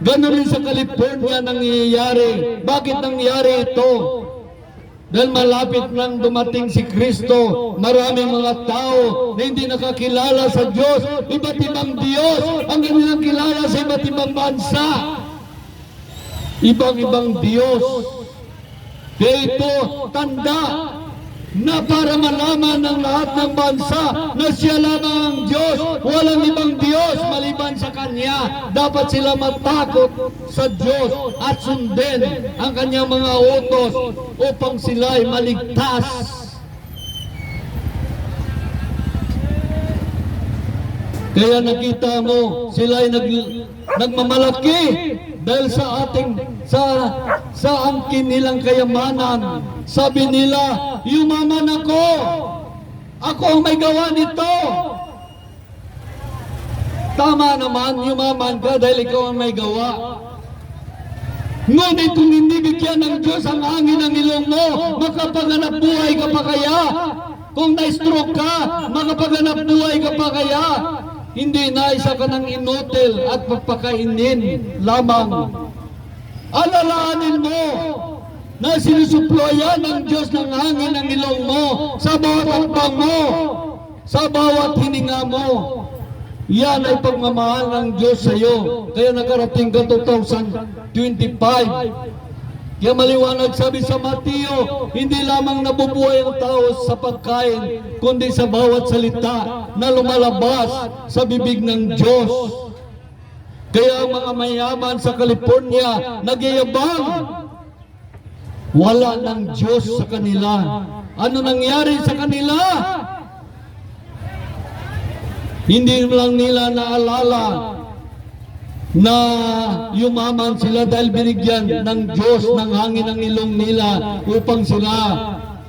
Ganon rin sa California nangyayari. Bakit nangyari ito? Dahil malapit nang dumating si Kristo, maraming mga tao na hindi nakakilala sa Diyos. Iba't ibang Diyos ang kanilang kilala sa iba't ibang bansa. Ibang-ibang Diyos. Kaya ito, tanda na para malaman ng lahat ng bansa na siya lamang ang Diyos, walang ibang Diyos maliban sa Kanya. Dapat sila matakot sa Diyos at sundin ang Kanyang mga utos upang sila ay maligtas. Kaya nakita mo, sila ay nagmamalaki dahil sa angkin nilang kayamanan. Sabi nila, yumaman ako ang may gawa nito. Tama naman, yumaman ka dahil ikaw ang may gawa. Ngunit kung hindi bigyan ng Diyos ang hangin ng ilong mo, makapaganap buhay ka pa kaya? Kung na-stroke ka, makapaganap buhay ka pa kaya? Hindi na isa ka ng inutil at pagpakainin lamang. Alalahanin mo na sinusuployan ng Diyos ng hangin ng ilong mo sa bawat hakbang mo, sa bawat hininga mo. Yan ay pagmamahal ng Diyos sa iyo. Kaya nakarating ka 2025. Kaya maliwanag sabi sa Mateo, hindi lamang nabubuhay ang tao sa pagkain, kundi sa bawat salita na lumalabas sa bibig ng Diyos. Kaya ang mga mayaman sa California, nagyayabang, wala ng Diyos sa kanila. Ano nangyari sa kanila? Hindi lang nila naalala na yumaman sila dahil binigyan ng Diyos ng hangin ng ilong nila upang sila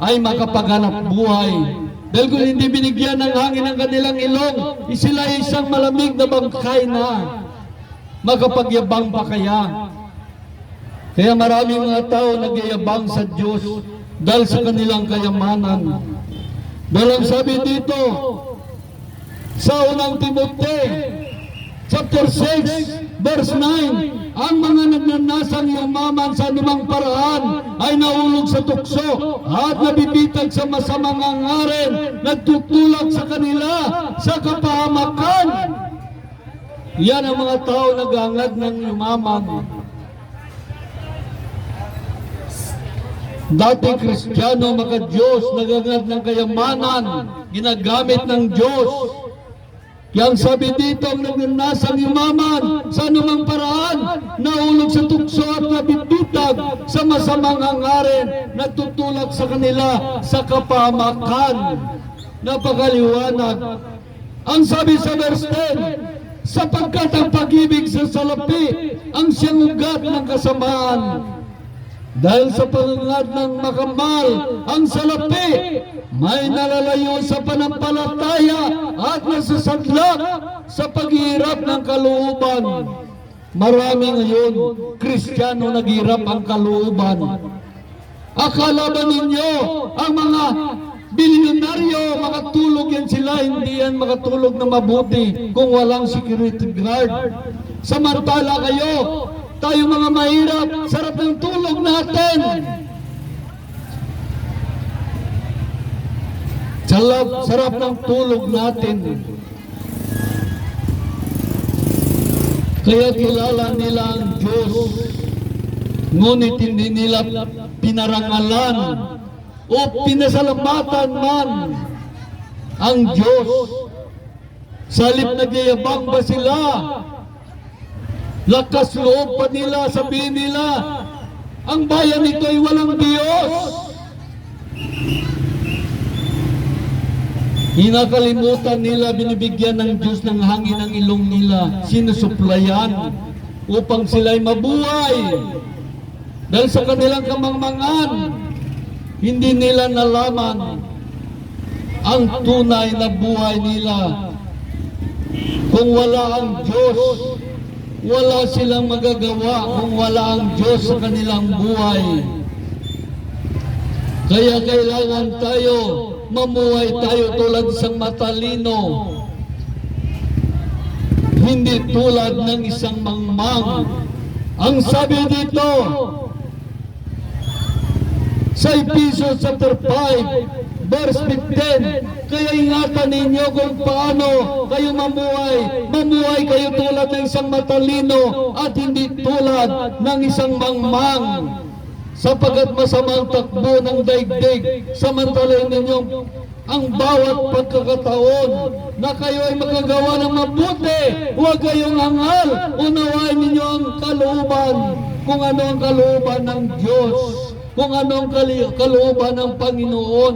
ay makapaghanap buhay. Dahil kung hindi binigyan ng hangin ng kanilang ilong, sila ay isang malamig na bangkay na. Makapagyabang pa kaya? Kaya maraming mga tao nagyayabang sa Diyos dahil sa kanilang kayamanan. Dahil ang sabi dito sa unang Timoteo chapter 6 verse 9, ang mga nagnanasang yumaman sa anumang paraan ay naulog sa tukso at nabibitag sa masamang hangarin, nagtutulak sa kanila sa kapahamakan. Yan ang mga tao naghangad ng yumaman. Dati Kristiyano, maka-Diyos, nagangad ng kayamanan, ginagamit ng Diyos. Yang sabi dito, ang nagnanasang yumaman sa anumang paraan, naulog sa tukso at nabibitag sa masamang hangarin, nagtutulak sa kanila sa kapahamakan. Napakaliwanag. Ang sabi sa verse 10, sapagkat ang pag-ibig sa salapi ang siyang ugat ng kasamaan. Dahil sa pangangad ng makamahal ang salapi, may nalalayo sa panampalataya at nasasadlak sa paghihirap ng kalooban. Marami ngayon, Kristiyano, naghihirap ang kalooban. Akala ba ninyo ang mga bilyonaryo, makatulog yan sila? Hindi yan makatulog na mabuti kung walang security guard. Samantala kayo, tayo mga mahirap, sarap ng tulog natin. Sarap ng tulog natin. Kaya kilala nila ang Diyos, ngunit hindi nila pinarangalan o pinasalamatan man ang Diyos. Salip nagyayabang ba sila? Lakas loob pa nila, sabihin nila, ang bayan nito ay walang Diyos. Hinakalimutan nila, binibigyan ng Diyos ng hangin ang ilong nila, sinusuplayan upang sila'y mabuhay. Dahil sa kanilang kamangmangan, hindi nila nalaman ang tunay na buhay nila. Kung wala ang Diyos, wala silang magagawa kung wala ang Diyos sa kanilang buhay. Kaya kailangan tayo, mamuhay tayo tulad isang matalino. Hindi tulad ng isang mangmang. Ang sabi dito, sa Ephesians chapter 5, verse 15, kaya ingatan ninyo kung paano kayo mamuhay. Mamuhay kayo tulad ng isang matalino at hindi tulad ng isang mangmang. Sapagat masamang takbo ng daigdig, samantalahin ninyong ang bawat pagkakataon na kayo ay magagawa ng mabuti. Huwag kayong hangal. Unawain ninyo ang kalooban, kung ano ang kalooban ng Diyos, kung ano ang kalooban ng Panginoon.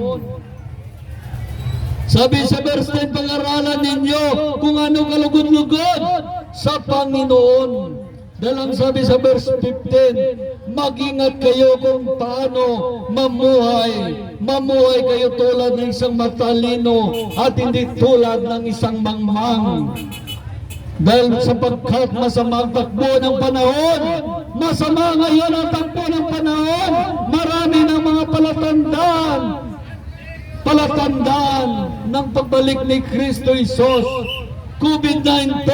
Sabi sa verse 10, pag-aralan ninyo kung ano kalugod-lugod sa Panginoon. Dalang sabi sa verse 15, mag-ingat kayo kung paano mamuhay. Mamuhay kayo tulad ng isang matalino at hindi tulad ng isang mangmang. Dahil sapagkat masama ang takbo ng panahon, masama ngayon ang takbo ng panahon, marami ng mga palatandaan ng pagbalik ni Kristo Jesus. COVID-19,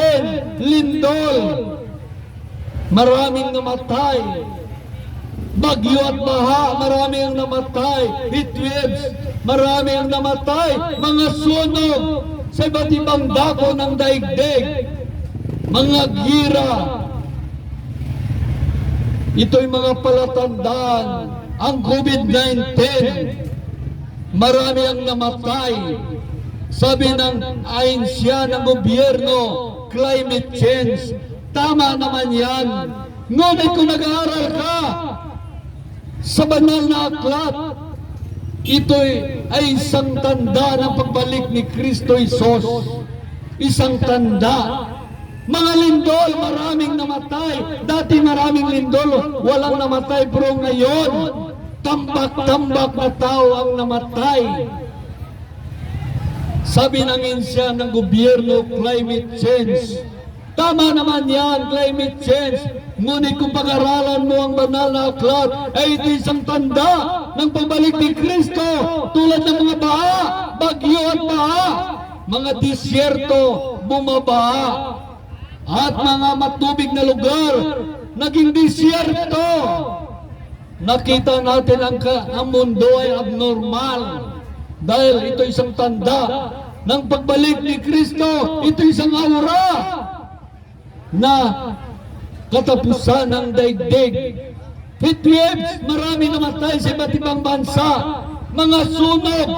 lindol, maraming namatay. Bagyo at baha, marami ang namatay. Heat waves, marami ang namatay. Mga sunog sa iba't ibang dako ng daigdig. Mga gira. Ito'y mga palatandaan. Ang COVID-19, marami ang namatay. Sabi ng ahensya ng gobyerno, climate change. Tama naman yan. Ngunit kung nag-aaral ka sa banal na aklat, ito ay isang tanda ng pagbalik ni Kristo Jesus. Isang tanda. Mga lindol, maraming namatay. Dati maraming lindol, walang namatay. Pero ngayon, tambak-tambak na tao ang namatay. Sabi ng insya ng gobyerno, climate change. Tama naman yan, climate change. Ngunit kung pag-aralan mo ang banal na aklat, ay ito isang tanda ng pagbalik ni Kristo. Tulad ng mga baha, bagyo at baha, mga disyerto, bumabaha, at mga matubig na lugar, naging disyerto. Nakita natin ang mundo ay abnormal. Dahil ito isang tanda ng pagbalik ni Kristo. Ito isang aura na katapusan ng daigdig. Heat waves, marami namatay sa iba't ibang bansa. Mga sunog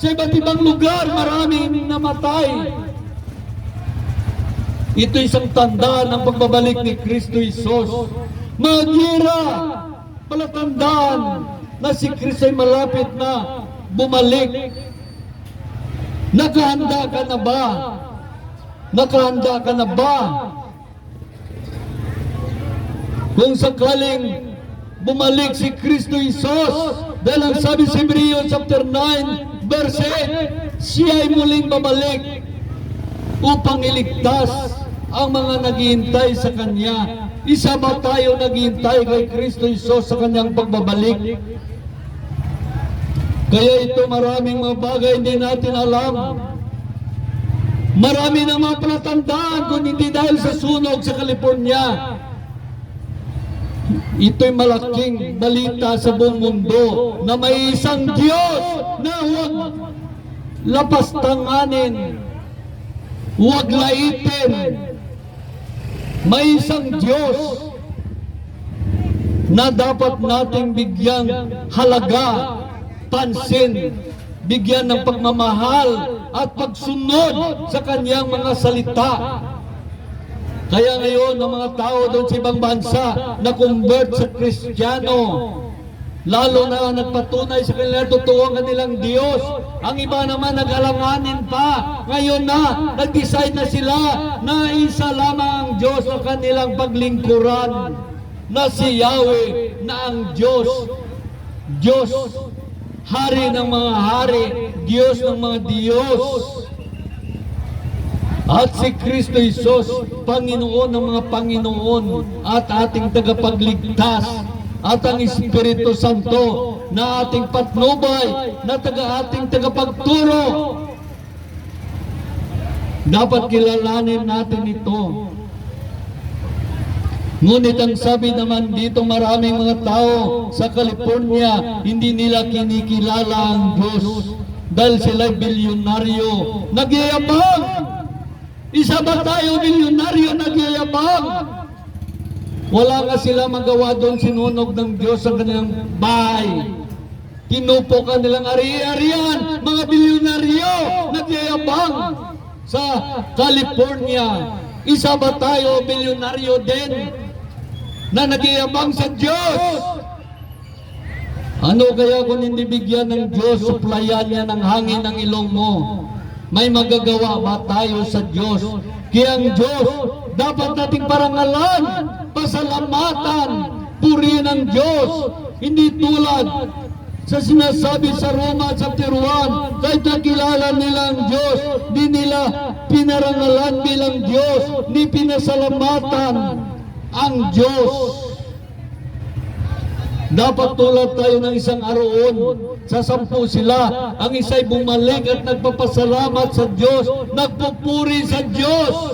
sa iba't ibang lugar, maraming namatay. Ito isang tanda ng pagbabalik ni Kristo Jesus. Mga gira, palatandaan na si Kristo ay malapit na bumalik. Nakahanda ka na ba? Nakahanda ka na ba? Kung sakaling bumalik si Kristo Jesus, dahil ang sabi sa Hebreo chapter 9 verse 8, siya ay muling babalik upang iligtas ang mga naghihintay sa Kanya. Isa ba tayo naghihintay kay Kristo Jesus sa Kanyang pagbabalik? Kaya ito maraming mga bagay hindi natin alam. Marami na mga palatandaan kung hindi dahil sa sunog sa California. Ito'y malaking balita sa buong mundo na may isang Diyos na huwag lapastanganin, huwag laitin. May isang Diyos na dapat nating bigyan halaga, pansin, bigyan ng pagmamahal, at pagsunod sa kanyang mga salita. Kaya ngayon, ang mga tao doon sa ibang bansa na convert sa Kristiyano, lalo na nagpatunay sa kanilang totoo ang kanilang Diyos. Ang iba naman nag-alanganin pa. Ngayon na, nag-decide na sila na isa lamang ang Diyos sa kanilang paglingkuran, na si Yahweh, na ang Diyos, Diyos, Hari ng mga hari, Diyos ng mga Diyos. At si Kristo Jesus, Panginoon ng mga Panginoon at ating tagapagligtas, at ang Espiritu Santo na ating patnubay, na ating tagapagturo. Dapat kilalanin natin ito. Ngunit ang sabi naman dito, maraming mga tao sa California, hindi nila kinikilala ang Diyos dahil sila'y bilyonaryo, nagyayabang. Isa ba tayo bilyonaryo, nagyayabang? Wala nga sila magawa doon, sinunog ng Diyos ang kanilang bahay. Tinupo ka nilang ari-arian, mga bilyonaryo, nagyayabang sa California. Isa ba tayo bilyonaryo din na nagyayabang sa Diyos? Ano kaya kung hindi bigyan ng Diyos, suplayan niya ng hangin ng ilong mo? May magagawa ba tayo sa Diyos? Kaya ang Diyos, dapat nating parangalan, pasalamatan, purihin ang Diyos. Hindi tulad sa sinasabi sa Roma chapter 1, kahit nakilala nila ang Diyos, di nila pinarangalan bilang Diyos, ni pinasalamatan ang Diyos. Dapat tulad tayo ng isang aroon, sa 10 sila, ang isa'y bumalik at nagpapasalamat sa Diyos, nagpupuri sa Diyos.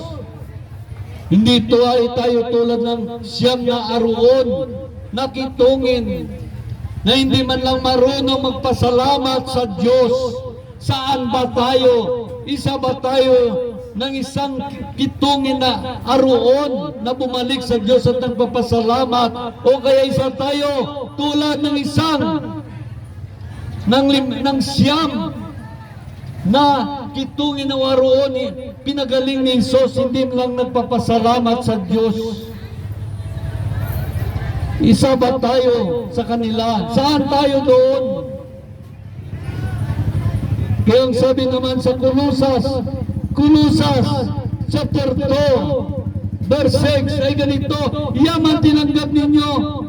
Hindi tayo tulad ng 9 na aroon, nakitungin, na hindi man lang marunong magpasalamat sa Diyos. Saan ba tayo? Isa ba tayo ng isang kitungin na aroon na bumalik sa Diyos at nagpapasalamat? O kaya isa tayo tulad ng isang ng 9 na kitungin na aroon, pinagaling ni Jesus, hindi lang nagpapasalamat sa Diyos. Isa ba tayo sa kanila? Saan tayo doon? Kaya ang sabi naman sa Kolosas chapter 2 verse 6 ay ganito, yaman tinanggap ninyo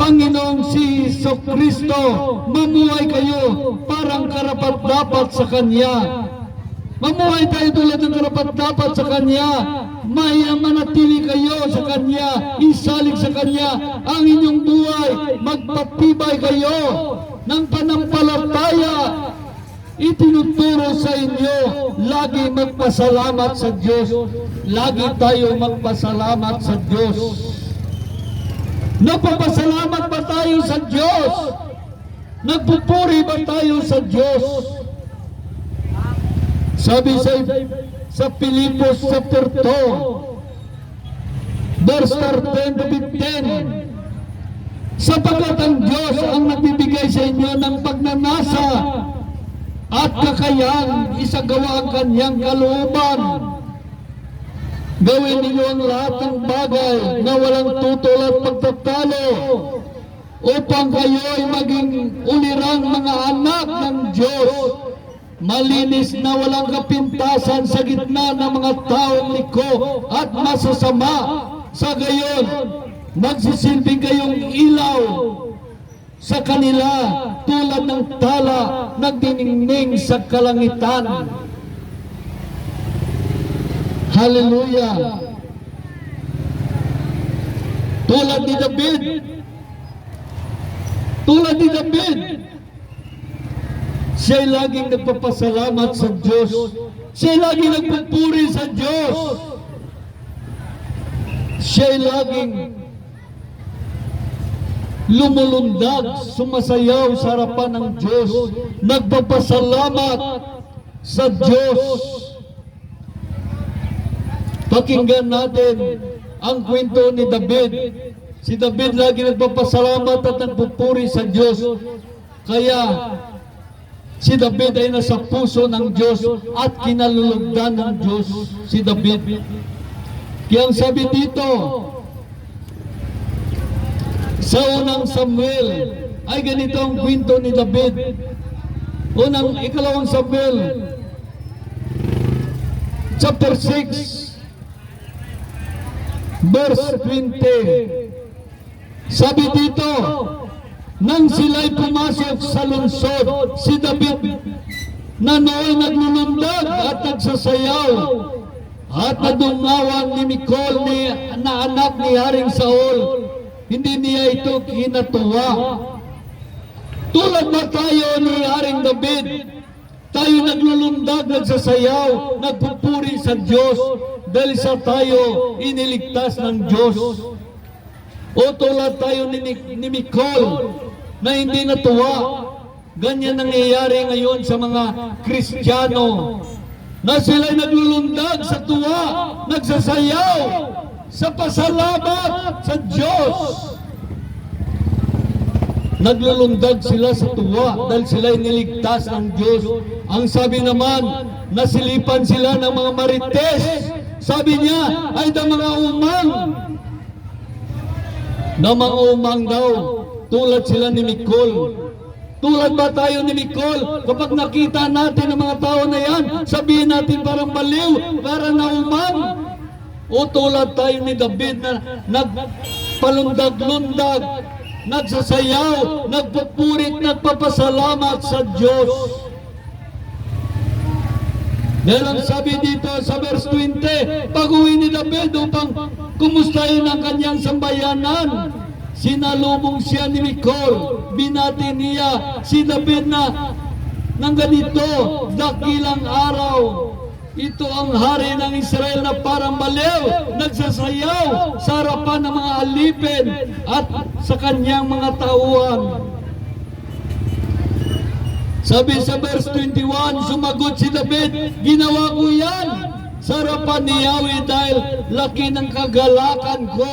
Panginoong si Kristo, mamuhay kayo parang karapat-dapat sa Kanya. Mamuhay tayo tulad ng karapat-dapat sa Kanya. Manatili kayo sa Kanya, isalig sa Kanya ang inyong buhay, magpatibay kayo ng panampalataya. Itinuturo sa inyo, lagi magpasalamat sa Diyos. Lagi tayo magpasalamat sa Diyos. Nagpapasalamat ba tayo sa Diyos? Nagpupuri ba tayo sa Diyos? Sabi sa Pilipos chapter 2 verse 10 to 15, sapagkat ang Diyos ang nagbibigay sa inyo ng pagnanasa at kakayang isagawa ang kanyang kalooban. Gawin ninyo ang lahat ng bagay na walang tutol at pagtatalo, upang kayo'y maging ulirang mga anak ng Diyos, malinis na walang kapintasan sa gitna ng mga taong liko at masasama. Sa gayon, magsisilbi kayong ilaw sa kanila tulad ng tala nagdiningning sa kalangitan. Hallelujah! Tulad ni David, siya'y laging nagpapasalamat sa Diyos. Siya'y laging nagpupuri sa Diyos. Siya'y laging lumulundag, sumasayaw sa harapan ng Diyos, nagpapasalamat sa Diyos. Pakinggan natin ang kwento ni David. Si David lagi nagpapasalamat at nagpupuri sa Diyos. Kaya Si David ay nasa puso ng Diyos at kinalulugdan ng Diyos si David. Kaya ang sabi dito, sa unang Samuel, ay ganito ang kwento ni David. Ikalawang Samuel, chapter 6, verse 20. Sabi dito, nang sila'y pumasok sa lungsod, si David na nooy naglulundag at nagsasayaw at nadungawan ni Michal na anak ni Haring Saul, hindi niya ito kinatuwa. Tulad na tayo ni Haring David, tayo naglulundag, nagsasayaw, nagpupuri sa Diyos dahil sa tayo iniligtas ng Diyos. O tulad tayo ni Michal na hindi natuwa. Ganyan nangyayari ngayon sa mga Kristiyano na sila'y naglulundag sa tuwa, nagsasayaw sa pasalamat sa Diyos. Naglulundag sila sa tuwa dahil sila'y niligtas ng Diyos. Ang sabi naman, nasilipan sila ng mga marites. Sabi niya ay ng mga umang. Na mga umang daw, tulad sila ni Michal. Tulad ba tayo ni Michal? Kapag nakita natin ang mga tao na yan, sabihin natin parang baliw, parang naumang. O tulad tayo ni David na nagpalundag-lundag, nagsasayaw, nagpupurit, nagpapasalamat sa Diyos. Dahil ang sabi dito sa verse 20, pag-uwi ni David upang kumustahin ang kanyang sambayanan, sinalubong siya ni Michal, binati niya si David na ng ganito, dakilang araw, ito ang hari ng Israel na parang baliw, nagsasayaw sa harapan ng mga alipin at sa kanyang mga tauhan. Sabi sa verse 21, sumagot si David, ginawa ko yan sa harapan ni Yahweh dahil laki ng kagalakan ko.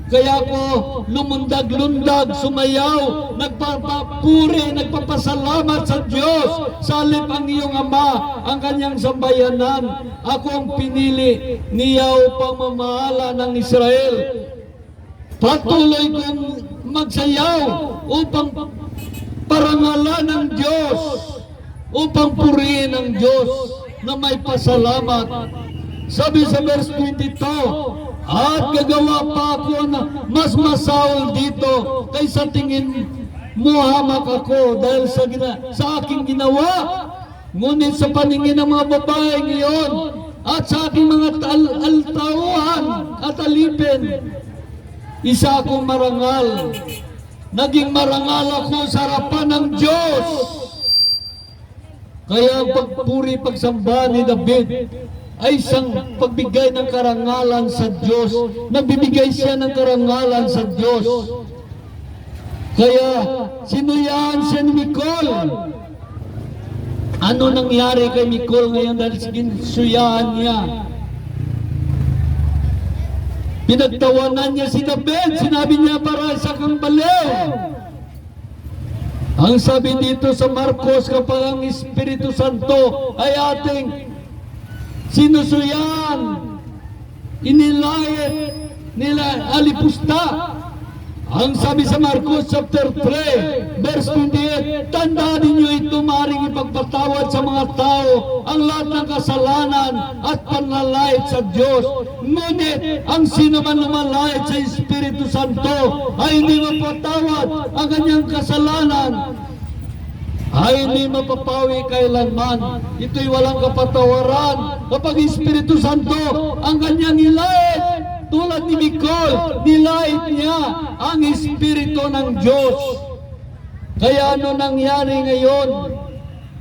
Kaya ko lumundag-lundag, sumayaw, nagpapapuri, nagpapasalamat sa Diyos. Sa halip ang iyong ama, ang kanyang sambayanan. Ako ang pinili niya upang mamahala ng Israel. Patuloy kong magsayaw upang parangalan ng Diyos, upang purihin ng Diyos na may pasalamat. Sabi sa verse 22, at gagawa pa ako na mas masaol dito kaysa tingin mo hamak ako dahil sa aking ginawa. Ngunit sa paningin ng mga babae ngayon at sa aking mga altauhan at alipin, isa akong marangal. Naging marangal ako sa harapan ng Diyos. Kaya ang pagpuri, pagsamba ni David ay isang pagbigay ng karangalan sa Diyos. Nagbibigay siya ng karangalan sa Diyos. Kaya sinuyaan siya ni Michal. Ano nangyari kay Michal ngayon dahil sinuyaan niya? Pinagtawanan niya si David. Sinabi niya para sa kang baliw. Ang sabi dito sa Marcos, kapag ang Espiritu Santo ay ating sinusuyan, inilayat, alipusta. Ang sabi sa Marcos chapter 3, verse 28, tandaan ninyo ito, maaaring ipagpatawad sa mga tao ang lahat ng kasalanan at panlalait sa Diyos. Ngunit ang sino man lumalait sa Espiritu Santo ay hindi mapatawad ang kanyang kasalanan, ay hindi mapapawi kailanman. Ito'y walang kapatawaran. Kapag Espiritu Santo ang kanyang ilait, tulad ni Michal, nilait niya ang Espiritu ng Diyos. Kaya ano nangyari ngayon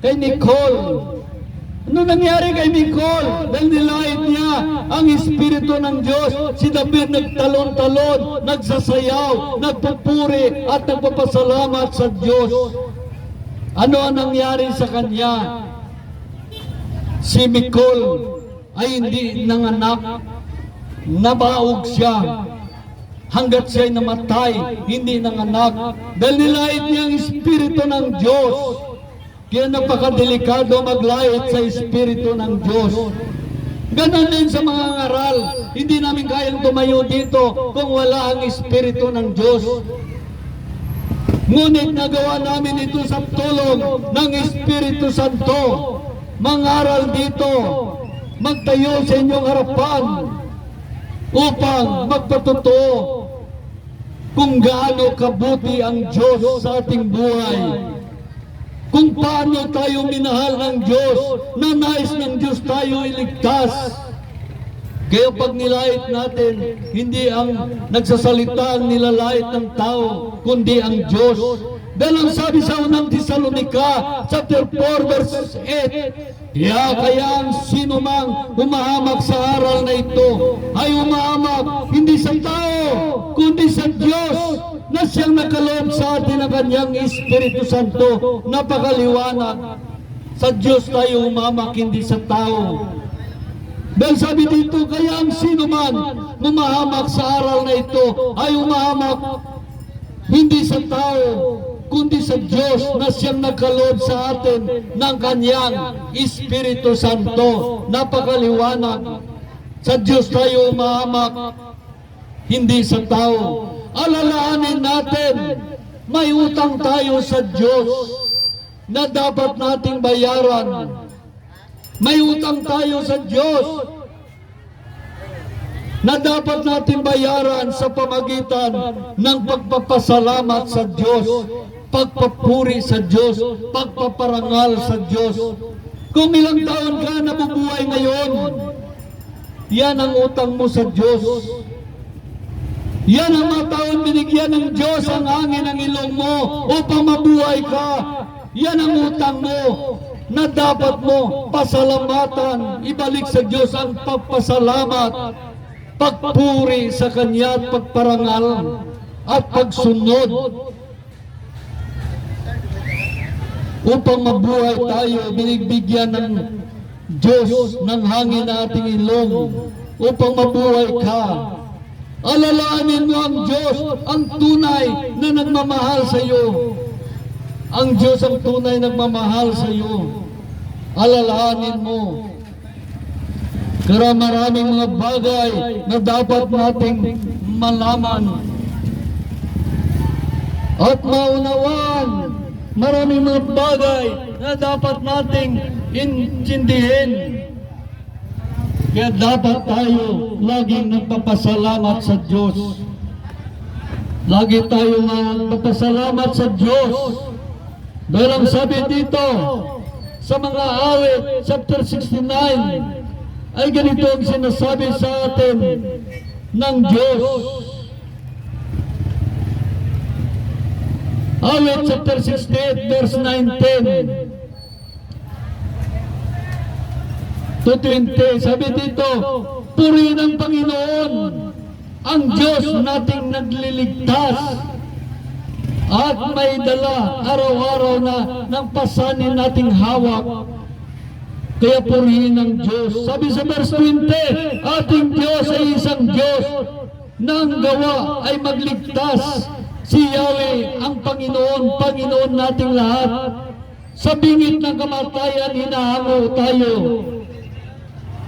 kay Michal? Ano nangyari kay Michal? Dahil nilait niya ang Espiritu ng Diyos. Si David nagtalon-talon, nagsasayaw, nagpupuri at nagpapasalamat sa Diyos. Ano ang nangyari sa kanya? Si Michal ay hindi nanganak. Nabaog siya hanggat siya'y namatay, hindi nanganak. Dahil nilait niya ang Espiritu ng Diyos. Kaya napakadelikado maglait sa Espiritu ng Diyos. Ganon din sa mga ngaral. Hindi namin kayang tumayo dito kung wala ang Espiritu ng Diyos. Ngunit nagawa namin ito sa tulong ng Espiritu Santo. Mangaral dito, magtayo sa inyong harapan upang magpatotoo kung gaano kabuti ang Diyos sa ating buhay. Kung paano tayo minahal ng Diyos, na nais ng Diyos tayo iligtas. Kaya pag nilait natin, hindi ang nagsasalita ang nilalait ng tao, kundi ang Diyos. Dahil ang sabi sa unang Tesalonica, chapter 4, verse 8, kaya ang sino mang humahamak sa aral na ito, ay humahamak hindi sa tao, kundi sa Diyos, na siyang nakaloob sa atin ang kanyang Espiritu Santo. Napakaliwanag. Sa Diyos tayo humahamak, hindi sa tao. Dahil sabi dito, kaya ang sino man humahamak sa aral na ito, ay humahamak hindi sa tao, kundi sa Diyos, na siyang nagkaloob sa atin ng kanyang Espiritu Santo. Napakaliwanag. Sa Diyos tayo humahamak, hindi sa tao. Alalahanin natin, may utang tayo sa Diyos na dapat nating bayaran. May utang tayo sa Diyos na dapat natin bayaran sa pamagitan ng pagpapasalamat sa Diyos, pagpapuri sa Diyos, pagpaparangal sa Diyos. Kung ilang taon ka nabubuhay ngayon, yan ang utang mo sa Diyos. Yan ang mga taon binigyan ng Diyos ang hangin ng ilong mo upang mabuhay ka. Yan ang utang mo na dapat mo pasalamatan. Ibalik sa Diyos ang pagpasalamat, pagpuri sa Kanya at pagparangal at pagsunod. Upang mabuhay tayo, binigbigyan ng Diyos ng hangin na ating ilong upang mabuhay ka. Alalahanin mo ang Diyos, ang tunay na nagmamahal sa iyo. Ang Diyos ang tunay nagmamahal sa iyo. Alalahanin mo. Kaya maraming mga bagay na dapat nating malaman at maunawaan. Maraming mga bagay na dapat nating intindihin. Kaya dapat tayo laging nagpapasalamat sa Diyos. Lagi tayo nagpapasalamat sa Diyos. Dahil ang sabi dito sa mga awit, chapter 69, ay ganito ang sinasabi sa atin ng Diyos. Awit chapter 68, verse 19 to 20, sabi dito, purihin ang Panginoon, ang Diyos nating nagliligtas, at may dala araw-araw na ng pasanin nating hawak. Kaya purihin ang Diyos. Sabi sa verse 20, ating Diyos ay isang Diyos na ang gawa ay magligtas. Si Yahweh ang Panginoon, Panginoon nating lahat. Sa bingit ng kamatayan, hinahango tayo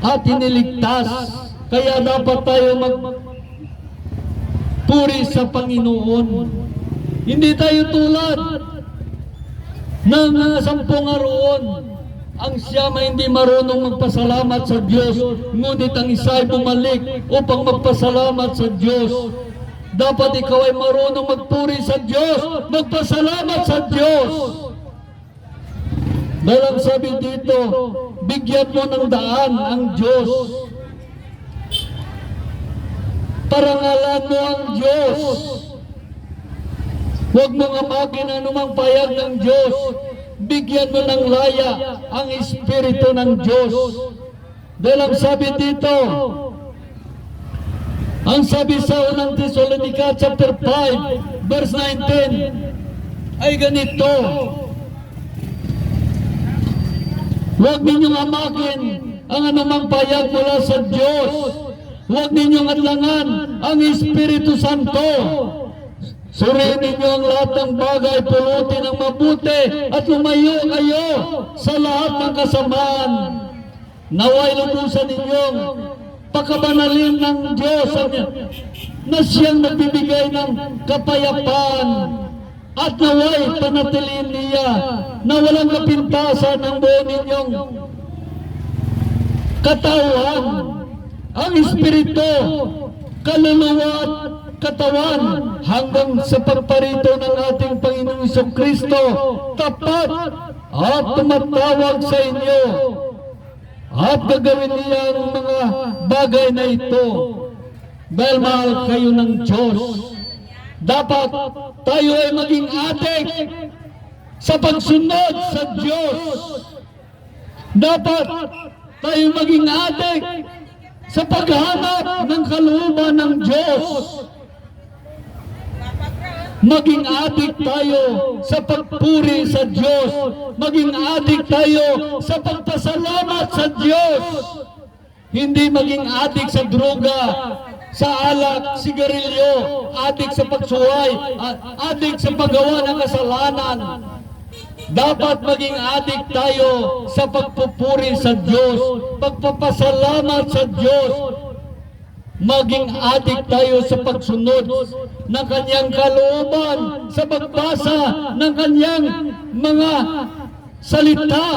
at iniligtas. Kaya dapat tayo magpuri sa Panginoon. Hindi tayo tulad ng sampung aroon ang siyam ay hindi marunong magpasalamat sa Diyos, ngunit ang isa ay bumalik upang magpasalamat sa Diyos. Dapat ikaw ay marunong magpuri sa Diyos, magpasalamat sa Diyos. Dahil ang sabi dito, bigyan mo ng daan ang Diyos. Parangalan mo ang Diyos. Huwag mong amakin anumang payag ng Diyos. Bigyan mo ng laya ang Espiritu ng Diyos. Dahil ang sabi dito, ang sabi sa unang Tesalonica chapter 5 verse 19 ay ganito, huwag ninyong amakin ang anumang payag mula sa Diyos. Huwag ninyong adlangan ang Espiritu Santo, Suriin ninyo ang lahat ng bagay, pulutin ang mabuti, at lumayo kayo sa lahat ng kasamaan. Naway lubusan ninyong pagkabanalin ng Diyos na siyang nagbibigay ng kapayapaan, at naway panatilin niya na walang kapintasan ng buo ninyong katawan, ang Espiritu, kaluluwa at katawan, hanggang sa pagparito ng ating Panginoong Jesucristo, tapat at tumatawag sa inyo, at gagawin niya ang mga bagay na ito dahil mahal kayo ng Diyos. Dapat tayo ay maging adik sa pagsunod sa Diyos. Dapat tayo maging adik sa paghahanap ng kalooban ng Diyos. Maging adik tayo sa pagpuri sa Diyos. Maging adik tayo sa pagpasalamat sa Diyos. Hindi maging adik sa droga, sa alak, sigarilyo, adik sa pagsuway, adik sa paggawa ng kasalanan. Dapat maging adik tayo sa pagpupuri sa Diyos, pagpapasalamat sa Diyos. Maging adik tayo sa pagsunod ng kanyang kalooban, sa pagbasa ng kanyang mga salita.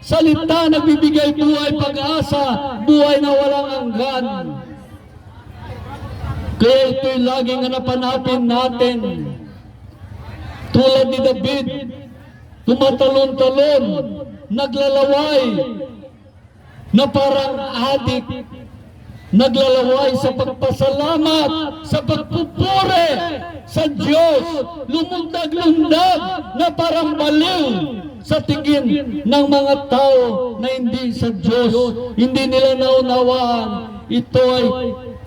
Salita na bibigay buhay, pag-asa, buhay na walang hanggan. Kaya ito'y laging hanapan natin. Tulad ni David, tumatalon-talon, naglalaway, na parang adik, naglalaway sa pagpasalamat, sa pagpupuri sa Diyos, lumundag-lundag na parang baliw sa tingin ng mga tao na hindi sa Diyos. Hindi nila naunawaan. Ito ay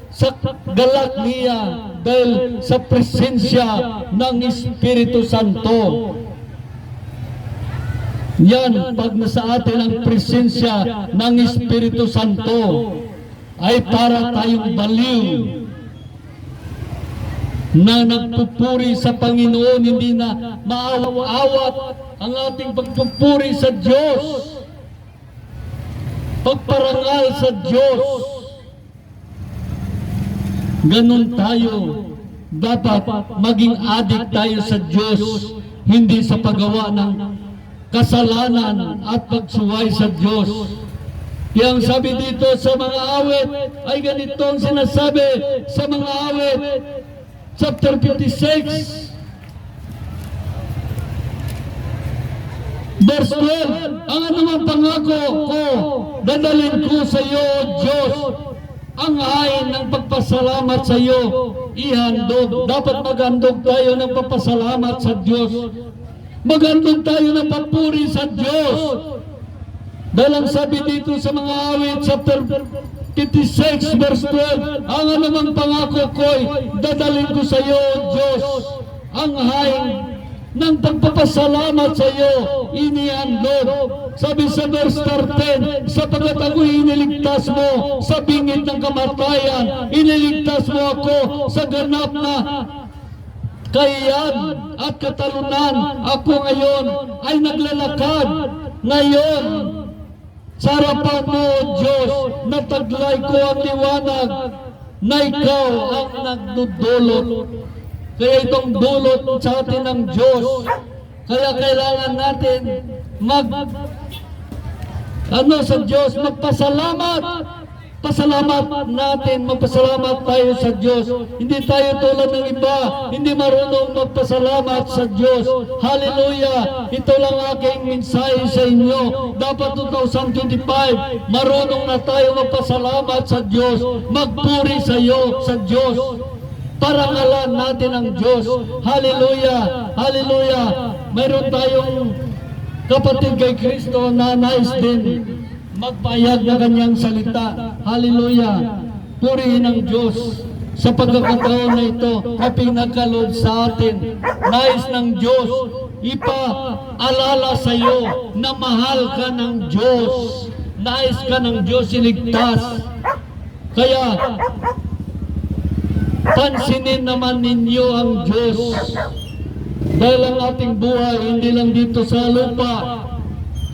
sa galak niya dahil sa presensya ng Espiritu Santo. Yan, pag nasa atin ang presensya ng Espiritu Santo, ay para tayong baliw na nagpupuri sa Panginoon, hindi na maawat ang ating pagpupuri sa Diyos, pagparangal sa Diyos. Ganun tayo. Dapat maging adik tayo sa Diyos, hindi sa paggawa ng kasalanan at pagsuway sa Diyos. Kaya ang sabi dito sa mga awit ay ganito ang sinasabi sa mga awit, chapter 56, verse 12, ang anumang pangako ko, dadalhin ko sa iyo, O Diyos, ang hain ng pagpasalamat sa iyo, ihandog. Dapat maghandog tayo ng pagpasalamat sa Diyos. Maghandog tayo ng papuri sa Diyos. Dahil ang sabi dito sa mga awit, chapter 56, verse 12, ang anumang pangako ko'y dadalhin ko sa iyo, O Diyos, ang hain ng pagpapasalamat sa iyo, inihandog. Sabi sa verse 13, sapagat ako'y iniligtas mo sa bingit ng kamatayan, iniligtas mo ako sa ganap na kahiyan at katalunan. Ako ngayon ay naglalakad ngayon sa harapan mo, O Diyos, nataglay ko ang liwanag na ikaw ang nagdudulot. Kaya itong dulot sa atin ng Diyos. Kaya kailangan natin sa Diyos, magpasalamat. Pasalamat natin, magpasalamat tayo sa Diyos. Hindi tayo tulad ng iba, hindi marunong magpasalamat sa Diyos. Hallelujah! Ito lang aking mensahe sa inyo. Dapat 2025, marunong na tayo magpasalamat sa Diyos. Magpuri sa iyo, sa Diyos. Parangalan natin ang Diyos. Hallelujah! Hallelujah! Mayroon tayong kapatid kay Kristo na nais din magpahayag na kanyang salita. Hallelujah! Purihin ang Diyos sa pagkakataon na ito na pinagkaloob sa atin. Nais ng Diyos ipaalala sa iyo na mahal ka ng Diyos. Nais ka ng Diyos iligtas. Kaya pansinin naman ninyo ang Diyos. Dahil ang ating buhay, hindi lang dito sa lupa.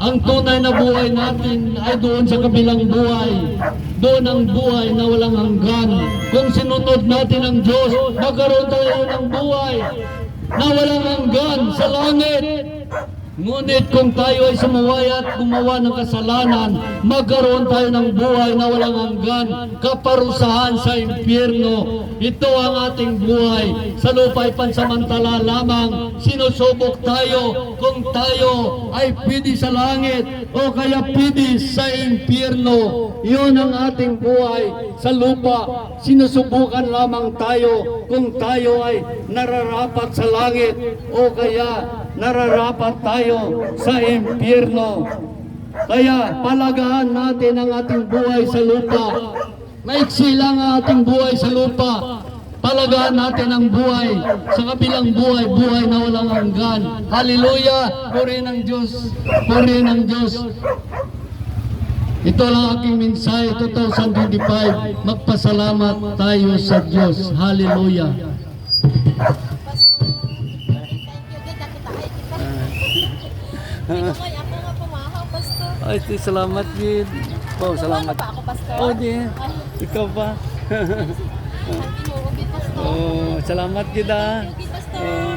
Ang tunay na buhay natin ay doon sa kabilang buhay. Doon ang buhay na walang hanggan. Kung sinunod natin ang Diyos, magkaroon tayo ng buhay na walang hanggan sa langit. Ngunit kung tayo ay sumuway at gumawa ng kasalanan, magkaroon tayo ng buhay na walang hanggan, kaparusahan sa impyerno. Ito ang ating buhay. Sa lupa ay pansamantala lamang. Sinusubok tayo kung tayo ay pidi sa langit o kaya pidi sa impyerno. Iyon ang ating buhay. Sa lupa, sinusubukan lamang tayo kung tayo ay nararapat sa langit o kaya nararapat tayo sa impyerno. Kaya palagahan natin ang ating buhay sa lupa. Maiksi lang ang ating buhay sa lupa. Palagahan natin ang buhay sa kabilang buhay, buhay na walang hanggan. Hallelujah! Purihin ang Diyos. Purihin ang Diyos. Ito lang aking mensahe, 2025. Magpasalamat tayo sa Diyos. Hallelujah! Ay, ako nga pumahaw, Pastor. Ay, salamat din. Oh, salamat. Ano ba ako, Pastor? Oh, di. Ikaw pa. Kinugit, Pastor. Oh, salamat kita. Kinugit, Pastor. Oh.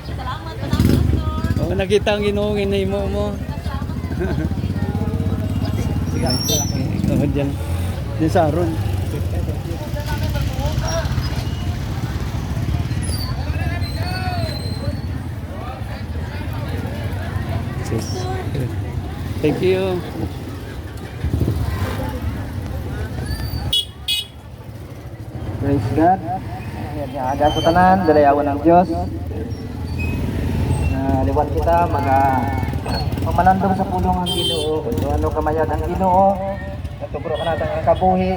Salamat, Pastor. Oh, nakita ang ginuungin na imo mo. Oh, diyan. Diyan sa Aron. Thank you. Praise God. Ayan, ada sa tanan, dalayawan ng Diyos. Liwan kita, pamalandong sa pulong ang Ginoo. Kung ano kamayad ang Ginoo, natugro ka natin ang kabuhi.